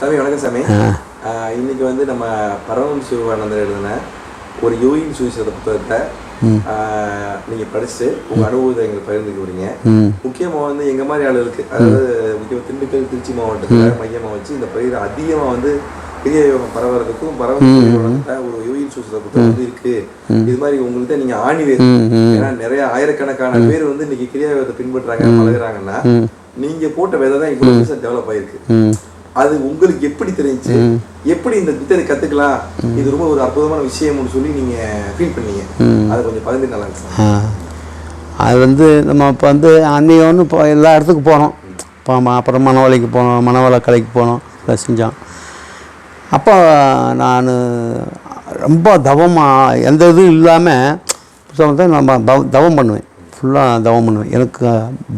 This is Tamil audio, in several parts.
சாமி வணக்கம் சாமி. இன்னைக்கு வந்து நம்ம பரமஹம்ச சிவானந்தர் எழுதின ஒரு யோகியின் சுவிசேஷ புத்தகத்தை நீங்கள் படிச்சுட்டு உங்கள் அனுபவத்தை எங்களுக்கு பகிர்ந்துக்க போறீங்க. முக்கியமாக வந்து எங்கள் மாதிரி ஆளுகளுக்கு, அதாவது முக்கியமாக திண்டுக்கல் திருச்சி மாவட்டத்தில் மையமாக வச்சு இந்த பயிர் அதிகமாக வந்து கிரியா யோகம் பரவறதுக்கும் பரமஹம்ச ஒரு யோகியின் சுவிசேஷ புத்தகம் வந்து இருக்கு. இது மாதிரி உங்கள்கிட்ட நீங்கள் ஆணிவேர், ஏன்னா நிறைய ஆயிரக்கணக்கான பேர் வந்து இன்னைக்கு கிரியா யோகத்தை பின்பற்றுறாங்க பழகுறாங்கன்னா நீங்க போட்ட விதை தான் இவ்வளவு பெருசா டெவலப் ஆயிருக்கு. அது உங்களுக்கு எப்படி தெரிஞ்சு, எப்படி இந்த வித்தை கத்துக்கலாம், இது ரொம்ப ஒரு அற்புதமான விஷயம்னு சொல்லி நீங்க ஃபீல் பண்ணீங்க, அதை கொஞ்சம் பகிர்ந்து நல்லா இருக்கு. அது வந்து நம்ம இப்போ வந்து அன்றைக்கி வந்து இப்போ எல்லா இடத்துக்கும் போனோம். இப்போ அப்புறம் மணவளைக்கு போனோம், மணவள கலைக்கு போனோம், அதை செஞ்சோம். அப்போ நான் ரொம்ப தவமாக எந்த இதுவும் இல்லாமல் நம்ம தவம் பண்ணுவேன், ஃபுல்லாக தவம் பண்ணுவேன். எனக்கு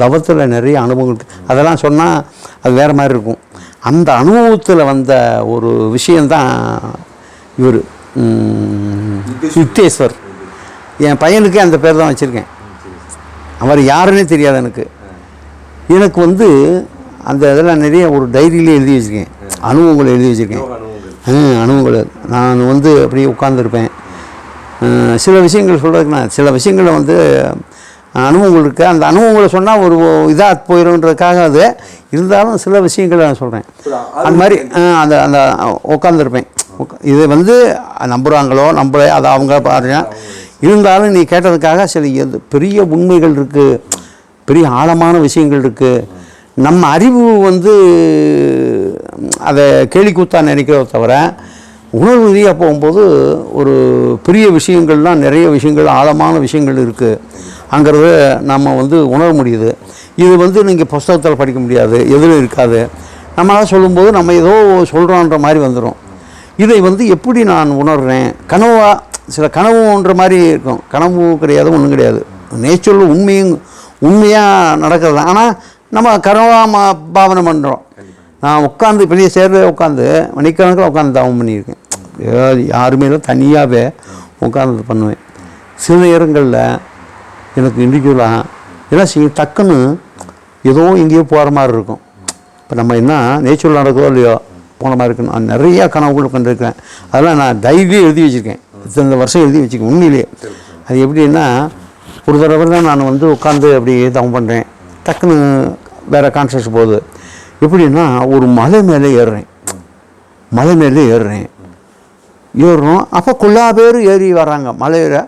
தவத்தில் நிறைய அனுபவங்கள், அதெல்லாம் சொன்னால் அது வேறு மாதிரி இருக்கும். அந்த அனுபவத்தில் வந்த ஒரு விஷயந்தான் இவர் யுக்தேஸ்வர். என் பையனுக்கே அந்த பேர் தான் வச்சுருக்கேன். அவர் யாருன்னே தெரியாது எனக்கு. எனக்கு வந்து அந்த இதெல்லாம் நிறைய ஒரு டைரியிலே எழுதி வச்சுருக்கேன், அனுபவங்களை எழுதி வச்சுருக்கேன். அனுபவங்கள் நான் வந்து அப்படியே உட்காந்துருப்பேன். சில விஷயங்கள் சொல்கிறதுக்கு நான் சில விஷயங்களை வந்து அனுபவங்கள் இருக்குது. அந்த அனுபவங்களை சொன்னால் ஒரு இதாக போயிடும்ன்றதுக்காக அது இருந்தாலும் சில விஷயங்களை நான் சொல்கிறேன். அந்த மாதிரி அந்த அந்த உட்காந்துருப்பேன். இது வந்து நம்புகிறாங்களோ நம்பளே அதை அவங்க பாருங்க. இருந்தாலும் நீ கேட்டதுக்காக சில பெரிய உண்மைகள் இருக்குது, பெரிய ஆழமான விஷயங்கள் இருக்குது. நம்ம அறிவு வந்து அதை கேலிக்கூத்தா நினைக்கிறத தவிர உணர்வு ரீதியாக போகும்போது ஒரு பெரிய விஷயங்கள்லாம், நிறைய விஷயங்கள், ஆழமான விஷயங்கள் இருக்குது அங்கிறத நம்ம வந்து உணர முடியுது. இது வந்து நீங்கள் புஸ்தகத்தில் படிக்க முடியாது, எதிலும் இருக்காது. நம்மளால் சொல்லும்போது நம்ம ஏதோ சொல்கிறோன்ற மாதிரி வந்துடும். இதை வந்து எப்படி நான் உணர்கிறேன், கனவாக சில கனவுன்ற மாதிரி இருக்கும். கனவு கிடையாது, ஒன்றும் கிடையாது, நேச்சுரல் உண்மையாக நடக்கிறது. ஆனால் நம்ம கனவாக பாவனை பண்ணுறோம். நான் உட்காந்து பெரிய சேர்ல உட்காந்து மணிக்கணக்கில் உட்காந்து தவம் பண்ணியிருக்கேன். யாருமே தனியாகவே உட்காந்து பண்ணுவேன். சில நேரங்களில் எனக்கு இண்டிவிஜுவலாக என்ன செய்யும், டக்குன்னு ஏதோ எங்கேயோ போகிற மாதிரி இருக்கும். இப்போ நம்ம என்ன நேச்சுரல் நடக்குதோ இல்லையோ போன மாதிரி இருக்குன்னு நான் நிறையா கனவுகள் கண்டிருக்கிறேன். அதெல்லாம் நான் டைரியிலே எழுதி வச்சுருக்கேன், இந்த வருஷம் எழுதி வச்சுருக்கேன். உண்மையிலேயே அது எப்படின்னா, ஒரு தடவை தான் நான் வந்து உட்காந்து அப்படி தவம் பண்ணுறேன், டக்குன்னு வேறு கான்செப்ட் போகுது. எப்படின்னா, ஒரு மலை மேலே ஏறுறேன், ஏறுறோம். அப்போ கொள்ளா பேர் ஏறி வர்றாங்க மலையில்.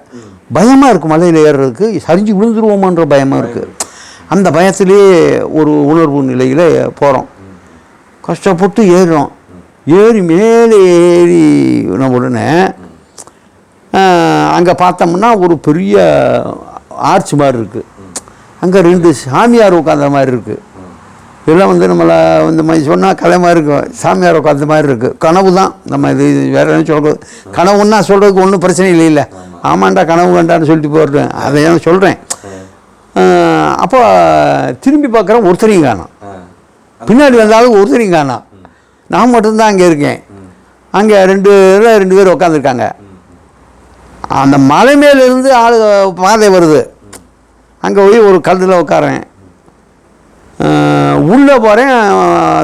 பயமாக இருக்குது, மலையில் ஏறுறதுக்கு சரிஞ்சு விழுந்துருவோமான்ற பயமாக இருக்குது. அந்த பயத்திலே ஒரு உணர்வு நிலையில் போகிறோம். கஷ்டப்பட்டு ஏறுறோம். மேலே ஏறின உடனே அங்கே பார்த்தோம்னா ஒரு பெரிய ஆர்ச் மாதிரி இருக்குது. அங்கே 2 சாமியார் உட்காந்த மாதிரி இருக்குது. இதெல்லாம் வந்து நம்மளை இந்த மாதிரி சொன்னால் கலை மாதிரி இருக்கும், சாமியார் உட்காந்த மாதிரி இருக்குது. கனவு தான், நம்ம இது வேறு என்ன சொல்கிறது, கனவுன்னா சொல்கிறதுக்கு ஒன்றும் பிரச்சனை இல்லை. ஆமாண்டா கனவு கண்டான்னு சொல்லிட்டு போடுறேன், அதை நான் சொல்கிறேன். அப்போ திரும்பி பார்க்குறேன், ஒருத்தரையும் காணோம். பின்னாடி வந்தாலும் ஒருத்தரையும் காணோம். நான் மட்டும்தான் அங்கே இருக்கேன். அங்கே 2 பேர் உட்காந்துருக்காங்க. அந்த மலை மேலேருந்து ஆள் பாதை வருது. அங்கே போய் ஒரு கல்லில் உட்காரேன். உள்ளே போகிறேன்,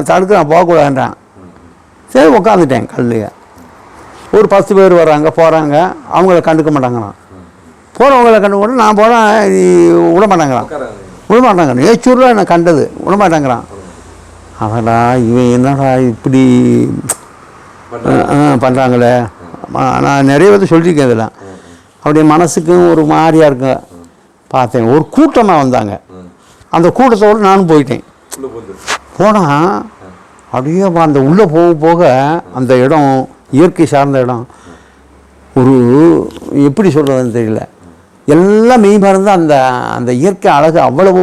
தடுக்கிறான், போகக்கூடாதுன்றான். சரி உட்காந்துட்டேன் கல்லையே. ஒரு 10 பேர் வர்றாங்க போகிறாங்க, அவங்கள கண்டுக்க மாட்டாங்களாம். போகிறவங்கள கண்டுக்க நான் போகிறேன், விட மாட்டாங்க. நேச்சூரில் என்னை கண்டது விட மாட்டேங்கிறான். அவடா இவன் என்னடா இப்படி பண்ணுறாங்களே. நான் நிறைய பேர் சொல்லியிருக்கேன். இதெல்லாம் அப்படியே மனசுக்கும் ஒரு மாதிரியாக இருக்கு. பார்த்தேன், ஒரு கூட்டமாக வந்தாங்க. அந்த கூட்டத்தோடு நானும் போயிட்டேன். போனால் அப்படியே அந்த உள்ளே போக அந்த இடம் இயற்கை சார்ந்த இடம். ஒரு எப்படி சொல்கிறதுன்னு தெரியல, எல்லாம் மெய்மா இருந்தால் அந்த அந்த இயற்கை அழகு அவ்வளவு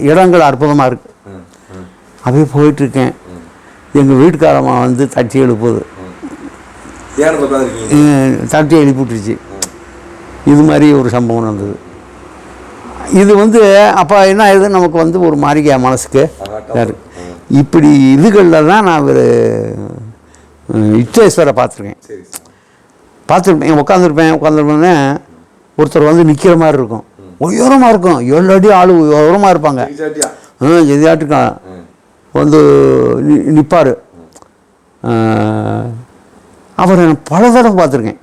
இடங்கள் அற்புதமாக இருக்குது. அப்படியே போயிட்டுருக்கேன். எங்கள் வீட்டுக்காரம்மா வந்து தட்டி எழுப்புது, தட்டி எழுப்பிட்டுருச்சு. இது மாதிரி ஒரு சம்பவம் நடந்தது. இது வந்து அப்போ என்ன ஆகுது, நமக்கு வந்து ஒரு மாதிரிக்கா மனசுக்கு இப்படி இதுகளில் தான் நான் ஒரு யுக்தேஸ்வரை பார்த்துருப்பேன். உட்காந்துருப்பேன்னே ஒருத்தர் வந்து நிற்கிற மாதிரி இருக்கும், உயரமாக இருக்கும், 7 அடி ஆள் உயரமாக இருப்பாங்க. எதிராட்டுக்கான் வந்து நிற்பார். அவரை நான் பல தடவை பார்த்துருக்கேன்.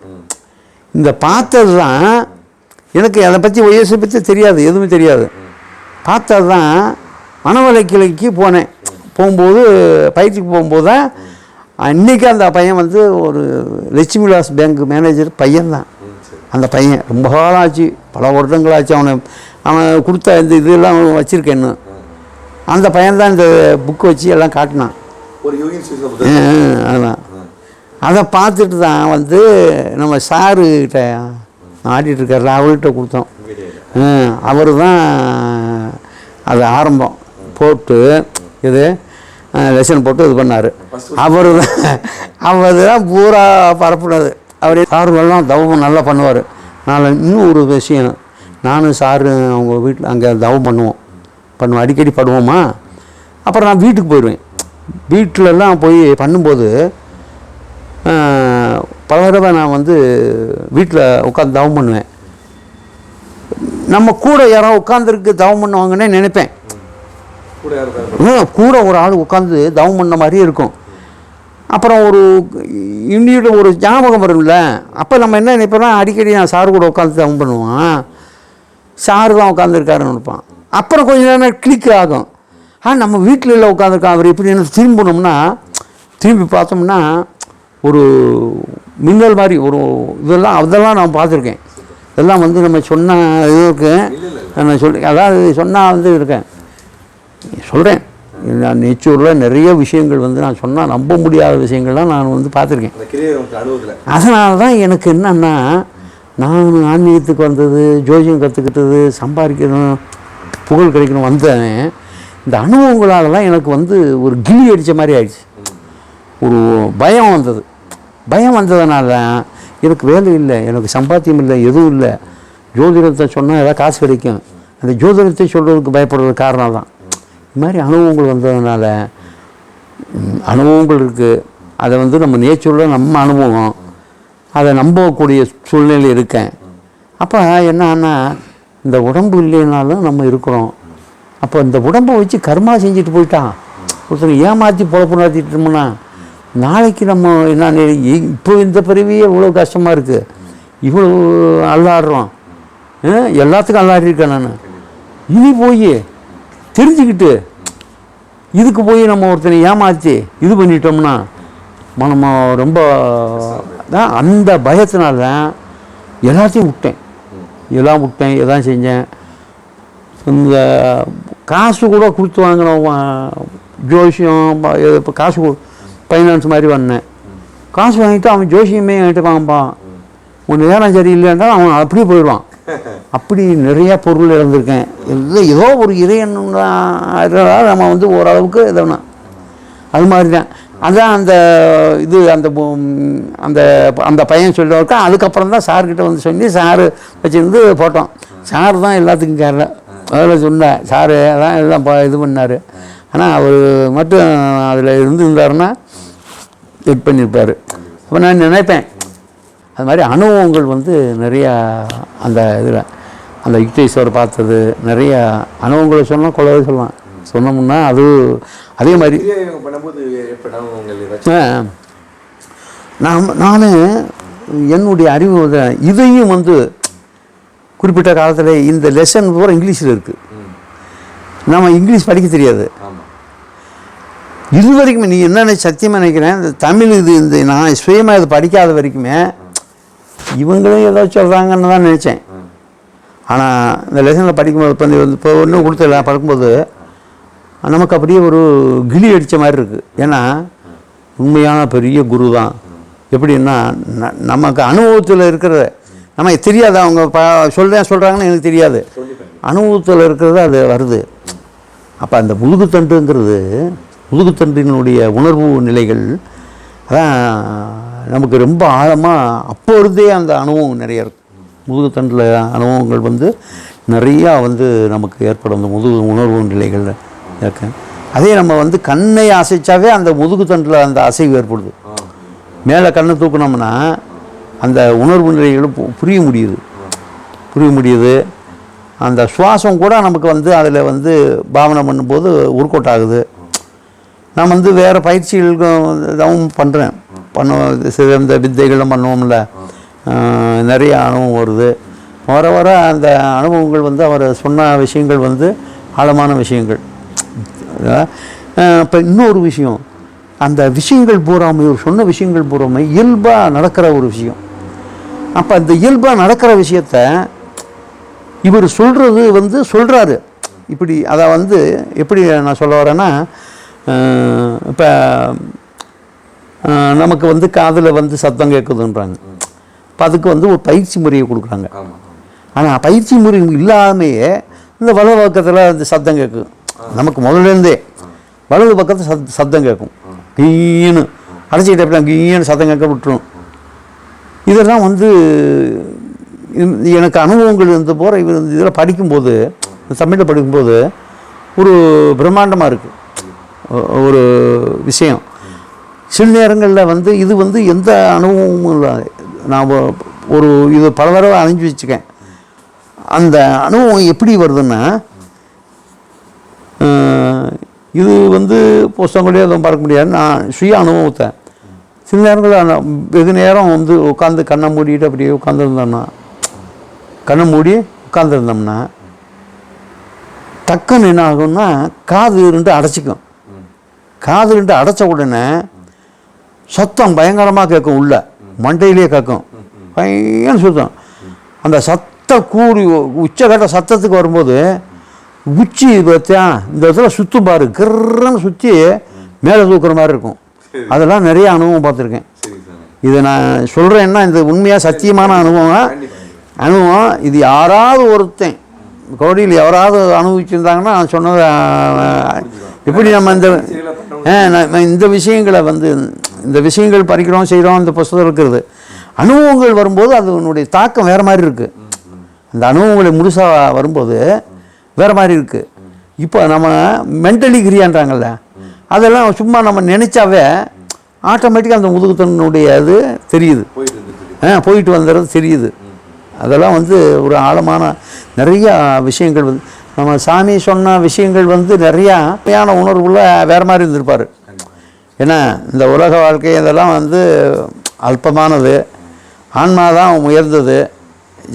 இந்த பார்த்தது தான் எனக்கு அதை பற்றி ஒய்எஸை பற்றி தெரியாது, எதுவுமே தெரியாது. பார்த்தது தான் மனவளக்கிளைக்கு போனேன். போகும்போது பயிற்சிக்கு போகும்போது தான் அன்றைக்கி அந்த பையன் வந்து ஒரு லட்சுமி விலாஸ் பேங்க் மேனேஜர் பையன்தான். அந்த பையன் ரொம்ப காலம் ஆச்சு, பல வருடங்களாச்சு. அவன் கொடுத்த இந்த இதெல்லாம் வச்சுருக்கேன் இன்னும். அந்த பையன்தான் இந்த புக்கு வச்சு எல்லாம் காட்டினான். அதான் அதை பார்த்துட்டு தான் வந்து நம்ம சாருக்கிட்ட ஆடிட்டுருக்கார், அவர்கிட்ட கொடுத்தோம். அவர் தான் அது ஆரம்பம் போட்டு இது லெசன் போட்டு இது பண்ணார். அவர் தான் பூரா பரப்புனது. அவரே சாருங்கெல்லாம் தவம் நல்லா பண்ணுவார். நான் இன்னும் ஒரு விஷயம், நானும் சாரு அவங்க வீட்டில் அங்கே தவம் பண்ணுவோம் அடிக்கடி பண்ணுவோமா. அப்புறம் நான் வீட்டுக்கு போயிடுவேன். வீட்டிலலாம் போய் பண்ணும்போது பல தடவை நான் வந்து வீட்டில் உட்காந்து தவம் பண்ணுவேன். நம்ம கூட யாராவது உட்காந்துருக்கு தவம் பண்ணுவாங்கன்னே நினைப்பேன். கூட ஒரு ஆள் உட்காந்து தவம் பண்ண மாதிரியே இருக்கும். அப்புறம் ஒரு இன்னொரு ஒரு ஞாபகம் வரும்ல, அப்போ நம்ம என்ன நினைப்போம்னா அடிக்கடி நான் சாரு கூட உட்காந்து தவம் பண்ணுவான், சாரு தான் உட்காந்துருக்காருன்னு நினைப்பான். அப்புறம் கொஞ்சம் நேரம் கிளிக் ஆகும். நம்ம வீட்டில் இல்லை உட்காந்துருக்கோம், அவர் எப்படி என்ன திரும்பணும்னா திரும்பி பார்த்தோம்னா ஒரு மின்னல் மாதிரி ஒரு அதெல்லாம் நான் பார்த்துருக்கேன். இதெல்லாம் வந்து நம்ம சொன்ன இது இருக்கேன் நான் அதாவது சொன்னால் வந்து இருக்கேன் சொல்கிறேன். நான் நெச்சூரில் நிறைய விஷயங்கள் வந்து நான் சொன்னால் நம்ப முடியாத விஷயங்கள்லாம் நான் வந்து பார்த்துருக்கேன். அதனால தான் எனக்கு என்னன்னா, நான் ஆன்மீகத்துக்கு வந்தது, ஜோசியம் கற்றுக்கிட்டது, சம்பாதிக்கணும், புகழ் கிடைக்கணும் வந்தேன். இந்த அனுபவங்களால் தான் எனக்கு வந்து ஒரு கிளி அடித்த மாதிரி ஆயிடுச்சு. ஒரு பயம் வந்தது. பயம் வந்ததுனால எனக்கு வேலை இல்லை, எனக்கு சம்பாத்தியம் இல்லை, எதுவும் இல்லை. ஜோதிடத்தை சொன்னால் ஏதாவது காசு கிடைக்கும், அந்த ஜோதிடத்தை சொல்கிறதுக்கு பயப்படுறது காரணம் தான். இது மாதிரி அனுபவங்கள் வந்ததுனால அனுபவங்கள் இருக்குது. அதை வந்து நம்ம நேச்சரில் நம்ம அனுபவம், அதை நம்பக்கூடிய சூழ்நிலை இருக்கேன். அப்போ என்னன்னா, இந்த உடம்பு இல்லைனாலும் நம்ம இருக்கிறோம். அப்போ இந்த உடம்பை வச்சு கர்மா செஞ்சுட்டு போயிட்டான் ஒருத்தர் ஏமாற்றி பொழப்பு நடத்திட்டோம்னா நாளைக்கு நம்ம என்ன, இப்போ இந்த பிறவியே இவ்வளோ கஷ்டமாக இருக்குது, இவ்வளோ அல்லாடுறோம், எல்லாத்துக்கும் அல்லாடிருக்கேன் நான். இனி போய் தெரிஞ்சுக்கிட்டு இதுக்கு போய் நம்ம ஒருத்தனை ஏமாற்றி இது பண்ணிட்டோம்னா நம்ம ரொம்ப தான் அந்த பயத்தினால தான் எல்லாத்தையும் விட்டேன், எல்லாம் செஞ்சேன். இந்த காசு கூட கொடுத்து வாங்கினோம், ஜோசியம் இப்போ காசு ஃபைனான்ஸ் மாதிரி வந்தேன். காசு வாங்கிட்டு அவன் ஜோசியமே என்கிட்ட வாங்கப்பான், உன் நேரம் சரியில்லைன்றால் அவன் அப்படியே போயிடுவான். அப்படி நிறையா பொருள் இழந்திருக்கேன். ஏதோ ஒரு இறையனால் நம்ம வந்து ஓரளவுக்கு எதனா அது மாதிரி தான். அதுதான் அந்த இது அந்த அந்த அந்த பையன் சொல்லியிருக்கா. அதுக்கப்புறம் தான் சார்கிட்ட வந்து சொல்லி சாரு வச்சுருந்து போட்டோம். சார் தான் எல்லாத்துக்கும் கேரள அதில் சொன்னேன். சாரு தான் எல்லாம் இது பண்ணார். ஆனால் அவர் மட்டும் அதில் இருந்தாருன்னா இது பண்ணியிருப்பார். அப்போ நான் நினைப்பேன் அது மாதிரி அனுபவங்கள் வந்து நிறையா அந்த இதில் அந்த யுக்தேஸ்வரர் பார்த்தது நிறைய அனுபவங்களை சொன்னால் கொள்ளவே சொல்லலாம். சொன்னோம்னா அது அதே மாதிரி நான் என்னுடைய அறிவு இதையும் வந்து குறிப்பிட்ட காலத்தில் இந்த லெசன் பூரா இங்கிலீஷில் இருக்குது. நம்ம இங்கிலீஷ் படிக்க தெரியாது. இது வரைக்குமே நீ என்னென்ன சத்தியமாக நினைக்கிறேன், இந்த தமிழ் இந்த நான் சுயமாக இது படிக்காத வரைக்குமே இவங்களும் ஏதோ சொல்கிறாங்கன்னு தான் நினச்சேன். ஆனால் இந்த லெசனில் படிக்கும்போது இப்போ ஒன்றும் கொடுத்துல படுக்கும்போது நமக்கு அப்படியே ஒரு கிளி அடித்த மாதிரி இருக்குது. ஏன்னா உண்மையான பெரிய குரு தான். எப்படின்னா நமக்கு அனுபவத்தில் இருக்கிறத நம்ம தெரியாது, அவங்க சொல்கிறாங்கன்னு எனக்கு தெரியாது, அனுபவத்தில் இருக்கிறது அது வருது. அப்போ அந்த முதுகுத்தண்டினுடைய உணர்வு நிலைகள் அதான் நமக்கு ரொம்ப ஆழமாக அப்போ இருந்தே அந்த அனுபவம் நிறைய இருக்குது. முதுகுத்தண்டில் அனுபவங்கள் வந்து நிறையா வந்து நமக்கு ஏற்படும் அந்த உணர்வு நிலைகள் இருக்கு. அதே நம்ம வந்து கண்ணை அசைச்சாவே அந்த முதுகுத்தண்டில் அந்த அசைவு ஏற்படுது. மேலே கண்ணை தூக்கினோம்னா அந்த உணர்வு நிலைகளும் புரிய முடியுது. அந்த சுவாசம் கூட நமக்கு வந்து அதில் வந்து பாவனை பண்ணும்போது ஒர்க் அவுட் ஆகுது. நான் வந்து வேறு பயிற்சிகளும் பண்ணுறேன். இந்த வித்தைகளும் பண்ணுவோம்ல, நிறைய அனுபவம் வருது. வர வர அந்த அனுபவங்கள் வந்து அவர் சொன்ன விஷயங்கள் வந்து ஆழமான விஷயங்கள். இப்போ இன்னொரு விஷயம், அந்த விஷயங்கள் பூராமை இவர் சொன்ன விஷயங்கள் பூராமை இயல்பாக நடக்கிற ஒரு விஷயம். அப்போ அந்த இயல்பாக நடக்கிற விஷயத்த இவர் சொல்கிறது வந்து சொல்கிறாரு இப்படி. அதை வந்து எப்படி நான் சொல்ல வரேன்னா, இப்போ நமக்கு வந்து காதில் வந்து சத்தம் கேட்குதுன்றாங்க. இப்போ அதுக்கு வந்து ஒரு பயிற்சி முறையை கொடுக்குறாங்க. ஆனால் பயிற்சி முறை இல்லாமையே இந்த வலது பக்கத்தில் அந்த சத்தம் கேட்கும். நமக்கு முதல்லேருந்தே வலது பக்கத்தில் சத்தம் கேட்கும். கீன்னு அடைச்சிக்கிட்ட எப்படி கீன்னு சத்தம் கேட்க விட்டுரும். இதெல்லாம் வந்து எனக்கு அனுபவங்கள் இருந்த போகிற இதில் படிக்கும்போது, தமிழில் படிக்கும்போது ஒரு பிரம்மாண்டமாக இருக்குது ஒரு விஷயம். சில நேரங்களில் வந்து இது வந்து எந்த அனுபவமும் இல்லை. நான் ஒரு இது பல தடவை அணிஞ்சு வச்சுக்கேன். அந்த அனுபவம் எப்படி வருதுன்னா, இது வந்து புஸ்தகங்களே எதுவும் பார்க்க முடியாது. நான் சுய அனுபவத்தை சில நேரங்களில் வெகு நேரம் வந்து உட்காந்து கண்ணை மூடிட்டு அப்படியே உட்காந்துருந்தோம்னா, கண்ணை மூடி உட்காந்துருந்தோம்னா டக்குன்னு என்ன ஆகும்னா காது ரெண்டு அடைச்சிக்கும். காது ரெண்டு அடைச்ச உடனே சத்தம் பயங்கரமாக கேட்கும். உள்ள மண்டையிலே கேட்கும், பயங்கர சுத்தம். அந்த சத்தம் கூடி உச்சகட்ட சத்தத்துக்கு வரும்போது உச்சி பார்த்தியா இந்த இடத்துல சுற்றும் பாரு, கிர்ன்னு சுற்றி மேலே தூக்குற மாதிரி இருக்கும். அதெல்லாம் நிறைய அனுபவம் பார்த்துருக்கேன். இதை நான் சொல்கிறேன்னா இந்த உண்மையாக சத்தியமான அனுபவம். இது யாராவது ஒருத்தன் கோடியில் யாராவது அனுபவிச்சிருந்தாங்கன்னா நான் சொன்னது எப்படி நம்ம இந்த விஷயங்களை வந்து இந்த விஷயங்கள் படிக்கிறோம் செய்கிறோம், இந்த புஸ்தகம் இருக்கிறது. அனுபவங்கள் வரும்போது அதனுடைய தாக்கம் வேறு மாதிரி இருக்குது. அந்த அனுபவங்களை முழுசாக வரும்போது வேறு மாதிரி இருக்குது. இப்போ நம்ம மென்டலி கிரியான்றாங்கல்ல, அதெல்லாம் சும்மா நம்ம நினச்சாவே ஆட்டோமேட்டிக்காக அந்த முதுகுத்தனுடைய இது தெரியுது, போயிட்டு வந்துடுறது தெரியுது. அதெல்லாம் வந்து ஒரு ஆழமான நிறையா விஷயங்கள் வந்து நம்ம சாமி சொன்ன விஷயங்கள் வந்து நிறையா உண்மையான உணர்வுள்ள வேறு மாதிரி இருந்திருப்பார். ஏன்னா இந்த உலக வாழ்க்கை இதெல்லாம் வந்து அல்பமானது, ஆன்மா தான் உயர்ந்தது.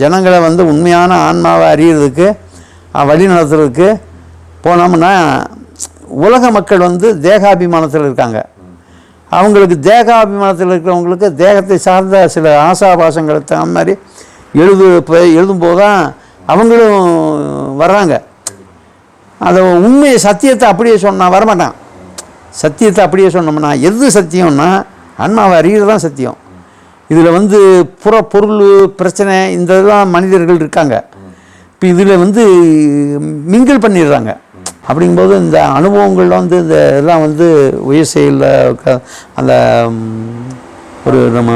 ஜனங்களை வந்து உண்மையான ஆன்மாவை அறியறதுக்கு வழி நடத்துறதுக்கு போனோம்னா, உலக மக்கள் வந்து தேகாபிமானத்தில் இருக்காங்க. அவங்களுக்கு தேகாபிமானத்தில் இருக்கிறவங்களுக்கு தேகத்தை சார்ந்த சில ஆசாபாசங்களை தகுந்த மாதிரி எழுதும்போது தான் அவங்களும் வர்றாங்க. அதை உண்மையை சத்தியத்தை அப்படியே சொன்னால் வரமாட்டான். சத்தியத்தை அப்படியே சொன்னோம்னா எது சத்தியம்னா ஆன்மாவை அறிகிறது தான் சத்தியம். இதில் வந்து புற பொருள் பிரச்சனை இந்த இதெல்லாம் மனிதர்கள் இருக்காங்க. இப்போ இதில் வந்து மிங்கிள் பண்ணிடுறாங்க. அப்படிங்கும்போது இந்த அனுபவங்கள் வந்து இந்த இதெல்லாம் வந்து உயர் செயலில் அந்த ஒரு நம்ம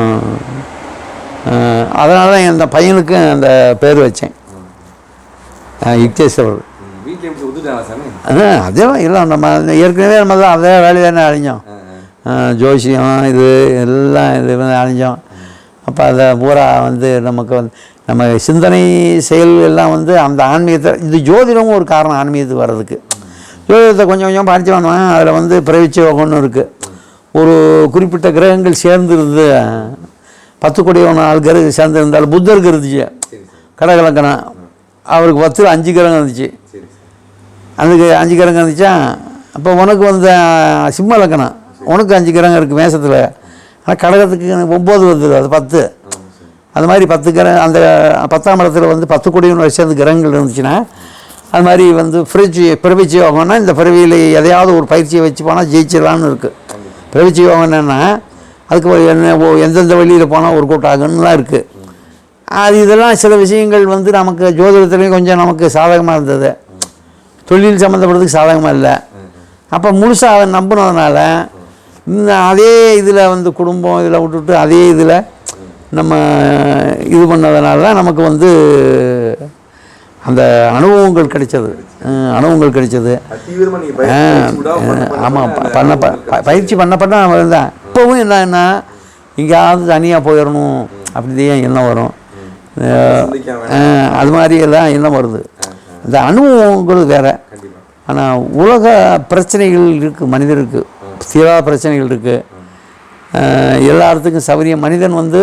அதனால தான் அந்த பையனுக்கு அந்த பேர் வச்சேன், யுக்தேஸ்வரர். அதெல்லாம் இல்லை, நம்ம ஏற்கனவே நம்ம தான் அதே வேலையை தானே அழிஞ்சோம். ஜோசியம் இது எல்லாம் இது வந்து அழிஞ்சோம். அப்போ அதை பூரா வந்து நமக்கு வந்து நம்ம சிந்தனை செயல் எல்லாம் வந்து அந்த ஆன்மீகத்தை, இது ஜோதிடமும் ஒரு காரணம் ஆன்மீகத்துக்கு வர்றதுக்கு. ஜோதிடத்தை கொஞ்சம் கொஞ்சம் படித்து வந்தோம். அதில் வந்து பிரவிச்ச ஒன்று இருக்குது. ஒரு குறிப்பிட்ட கிரகங்கள் சேர்ந்துருந்து 10 கோடி 4 கிரகம் சேர்ந்துருந்தாலும் புத்தருக்கு இருந்துச்சு கடகலக்கணம். அவருக்கு 10 5 கிரகம் இருந்துச்சு. அதுக்கு 5 கிரகம் இருந்துச்சா. அப்போ உனக்கு வந்து சிம்ம லக்கணம், உனக்கு 5 கிரகம் இருக்குது மேசத்தில். ஆனால் கடகத்துக்கு 9 வருது, அது 10. அது மாதிரி 10 கிரகம் அந்த 10ஆம் இடத்துல வந்து 10 கோடி சேர்ந்து கிரகங்கள் இருந்துச்சுன்னா அது மாதிரி வந்து பிரவிச்சி யோகம்னா இந்த பிறவியில் எதையாவது ஒரு பயிற்சியை வச்சு போனால் ஜெயிச்சிடலான்னு இருக்குது. பிரவிச்சி யோகம் என்னென்னா அதுக்கு எந்தெந்த வழியில் போனால் ஒரு கூட்டாகணும்லாம் இருக்குது. அது இதெல்லாம் சில விஷயங்கள் வந்து நமக்கு ஜோதிடத்துலேயும் கொஞ்சம் நமக்கு சாதகமாக இருந்தது, தொழில் சம்மந்தப்படுறதுக்கு சாதகமாக இல்லை. அப்போ முழுசாக அதை நம்பினதுனால இந்த அதே இதில் வந்து குடும்பம் இதில் விட்டுட்டு அதே இதில் நம்ம இது பண்ணதுனால தான் நமக்கு வந்து அந்த அனுபவங்கள் கிடைச்சது. ஆமாம், பயிற்சி பண்ண நம்ம இருந்தேன். இப்போவும் என்னன்னா எங்கேயாவது தனியாக போயிடணும் அப்படிதான் எண்ணம் வரும். அது மாதிரி எல்லாம் எண்ணம் வருது. அந்த அனுபவங்கிறது வேறு. ஆனால் உலக பிரச்சனைகள் இருக்குது மனிதருக்கு. தீராத பிரச்சனைகள் இருக்குது. எல்லாத்துக்கும் சௌகரியம். மனிதன் வந்து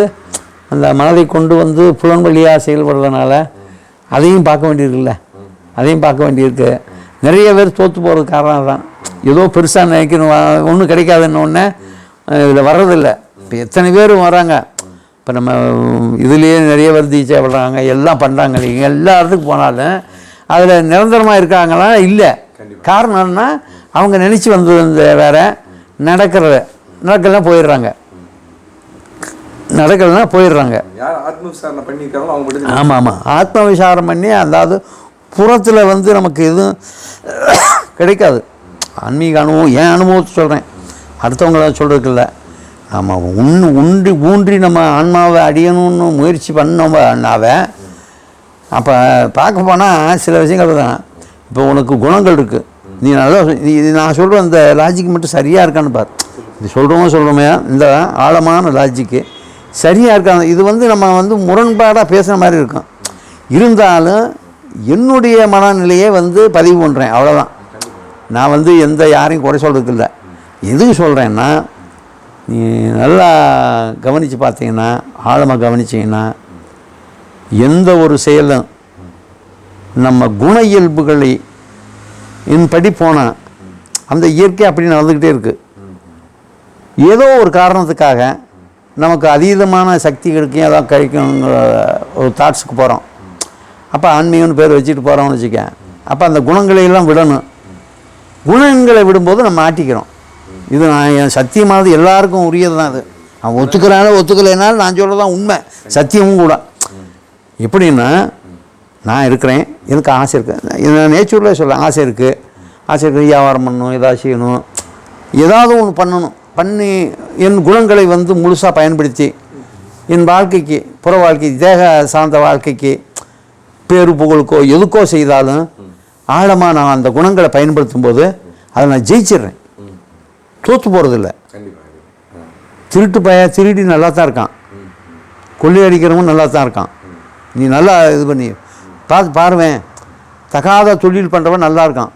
அந்த மனதை கொண்டு வந்து புலன்வழியாக செயல்படுறதுனால அதையும் பார்க்க வேண்டியிருக்குல்ல, அதையும் பார்க்க வேண்டியிருக்கு. நிறைய பேர் தோற்று போகிறது காரணம் தான். ஏதோ பெருசாக நினைக்கணும், ஒன்றும் கிடைக்காதுன்னொன்னே இதில் வர்றதில்லை. இப்போ எத்தனை பேர் வராங்க, இப்போ நம்ம இதுலேயே நிறைய பேர் தீட்சை பண்ணுறாங்க, எல்லாம் பண்ணுறாங்க. நீங்கள் எல்லா இடத்துக்கு போனாலும் அதில் நிரந்தரமாக இருக்காங்களா? இல்லை. காரணம் என்னன்னா அவங்க நினச்சி வந்தது இந்த வேறு, நடக்கலாம் போயிடுறாங்க, நடக்கலைன்னா போயிடுறாங்க. ஆமாம் ஆமாம், ஆத்ம விசாரம் பண்ணி அதாவது புறத்தில் வந்து நமக்கு எதுவும் கிடைக்காது. ஆன்மீக அனுபவம் என் அனுபவத்தை சொல்கிறேன், அடுத்தவங்கள சொல்கிறதுக்கு இல்லை. ஆமாம், ஊன்றி நம்ம ஆன்மாவை அடியணும்னு முயற்சி பண்ணோம்னாவே அப்போ பார்க்க போனால் சில விஷயங்கள் தான். இப்போ உனக்கு குணங்கள் இருக்குது, நீ நல்லா இது நான் சொல்கிற அந்த லாஜிக் மட்டும் சரியாக இருக்கான்னு பார். இது சொல்கிறோமே இந்த ஆழமான லாஜிக்கு சரியாக இருக்காங்க. இது வந்து நம்ம வந்து முரண்பாடாக பேசுகிற மாதிரி இருக்கும். இருந்தாலும் என்னுடைய மனநிலையே வந்து பதிவு பண்ணுறேன், அவ்வளோதான். நான் வந்து எந்த யாரையும் குறை சொல்கிறதுக்கு இல்லை. எதுக்கு சொல்கிறேன்னா, நீ நல்லா கவனித்து பார்த்தீங்கன்னா, ஆழமாக கவனிச்சிங்கன்னா, எந்த ஒரு செயலும் நம்ம குண இயல்புகளை படி போனால் அந்த இயற்கை அப்படி நடந்துக்கிட்டே இருக்குது. ஏதோ ஒரு காரணத்துக்காக நமக்கு அதீதமான சக்தி கிடைக்கும், ஏதாவது கிடைக்குங்கிற ஒரு தாட்ஸுக்கு போகிறோம். அப்போ ஆன்மீகம்னு பேர் வச்சுட்டு போகிறோம்னு வச்சுக்க. அப்போ அந்த குணங்களையெல்லாம் விடணும். குணங்களை விடும்போது நம்ம ஆட்டிக்கிறோம். இது நான் என் சத்தியமானது எல்லாருக்கும் உரியது தான். அது அவன் ஒத்துக்கலைனாலும் நான் சொல்கிறது தான் உண்மை, சத்தியமும் கூட. எப்படின்னா, நான் இருக்கிறேன், எனக்கு ஆசை இருக்குது, நான் நேச்சுரலாக சொல்ல ஆசை இருக்குது, வியாபாரம் பண்ணணும், ஏதாவது செய்யணும், ஏதாவது ஒன்று பண்ணி என் குணங்களை வந்து முழுசாக பயன்படுத்தி என் வாழ்க்கைக்கு, புற வாழ்க்கைக்கு, தேக சார்ந்த வாழ்க்கைக்கு, பேரு புகழுக்கோ எதுக்கோ செய்தாலும் ஆழமாக நான் அந்த குணங்களை பயன்படுத்தும் போது அதை நான் ஜெயிச்சிடுறேன், தோற்று போகிறதில்ல. திருடி நல்லா தான் இருக்கான், கொள்ளையடிக்கிறவங்க நல்லா தான் இருக்கான். நீ நல்லா இது பண்ணி பாருவேன், தகாத தொழில் பண்ணுறவன் நல்லா இருக்கான்.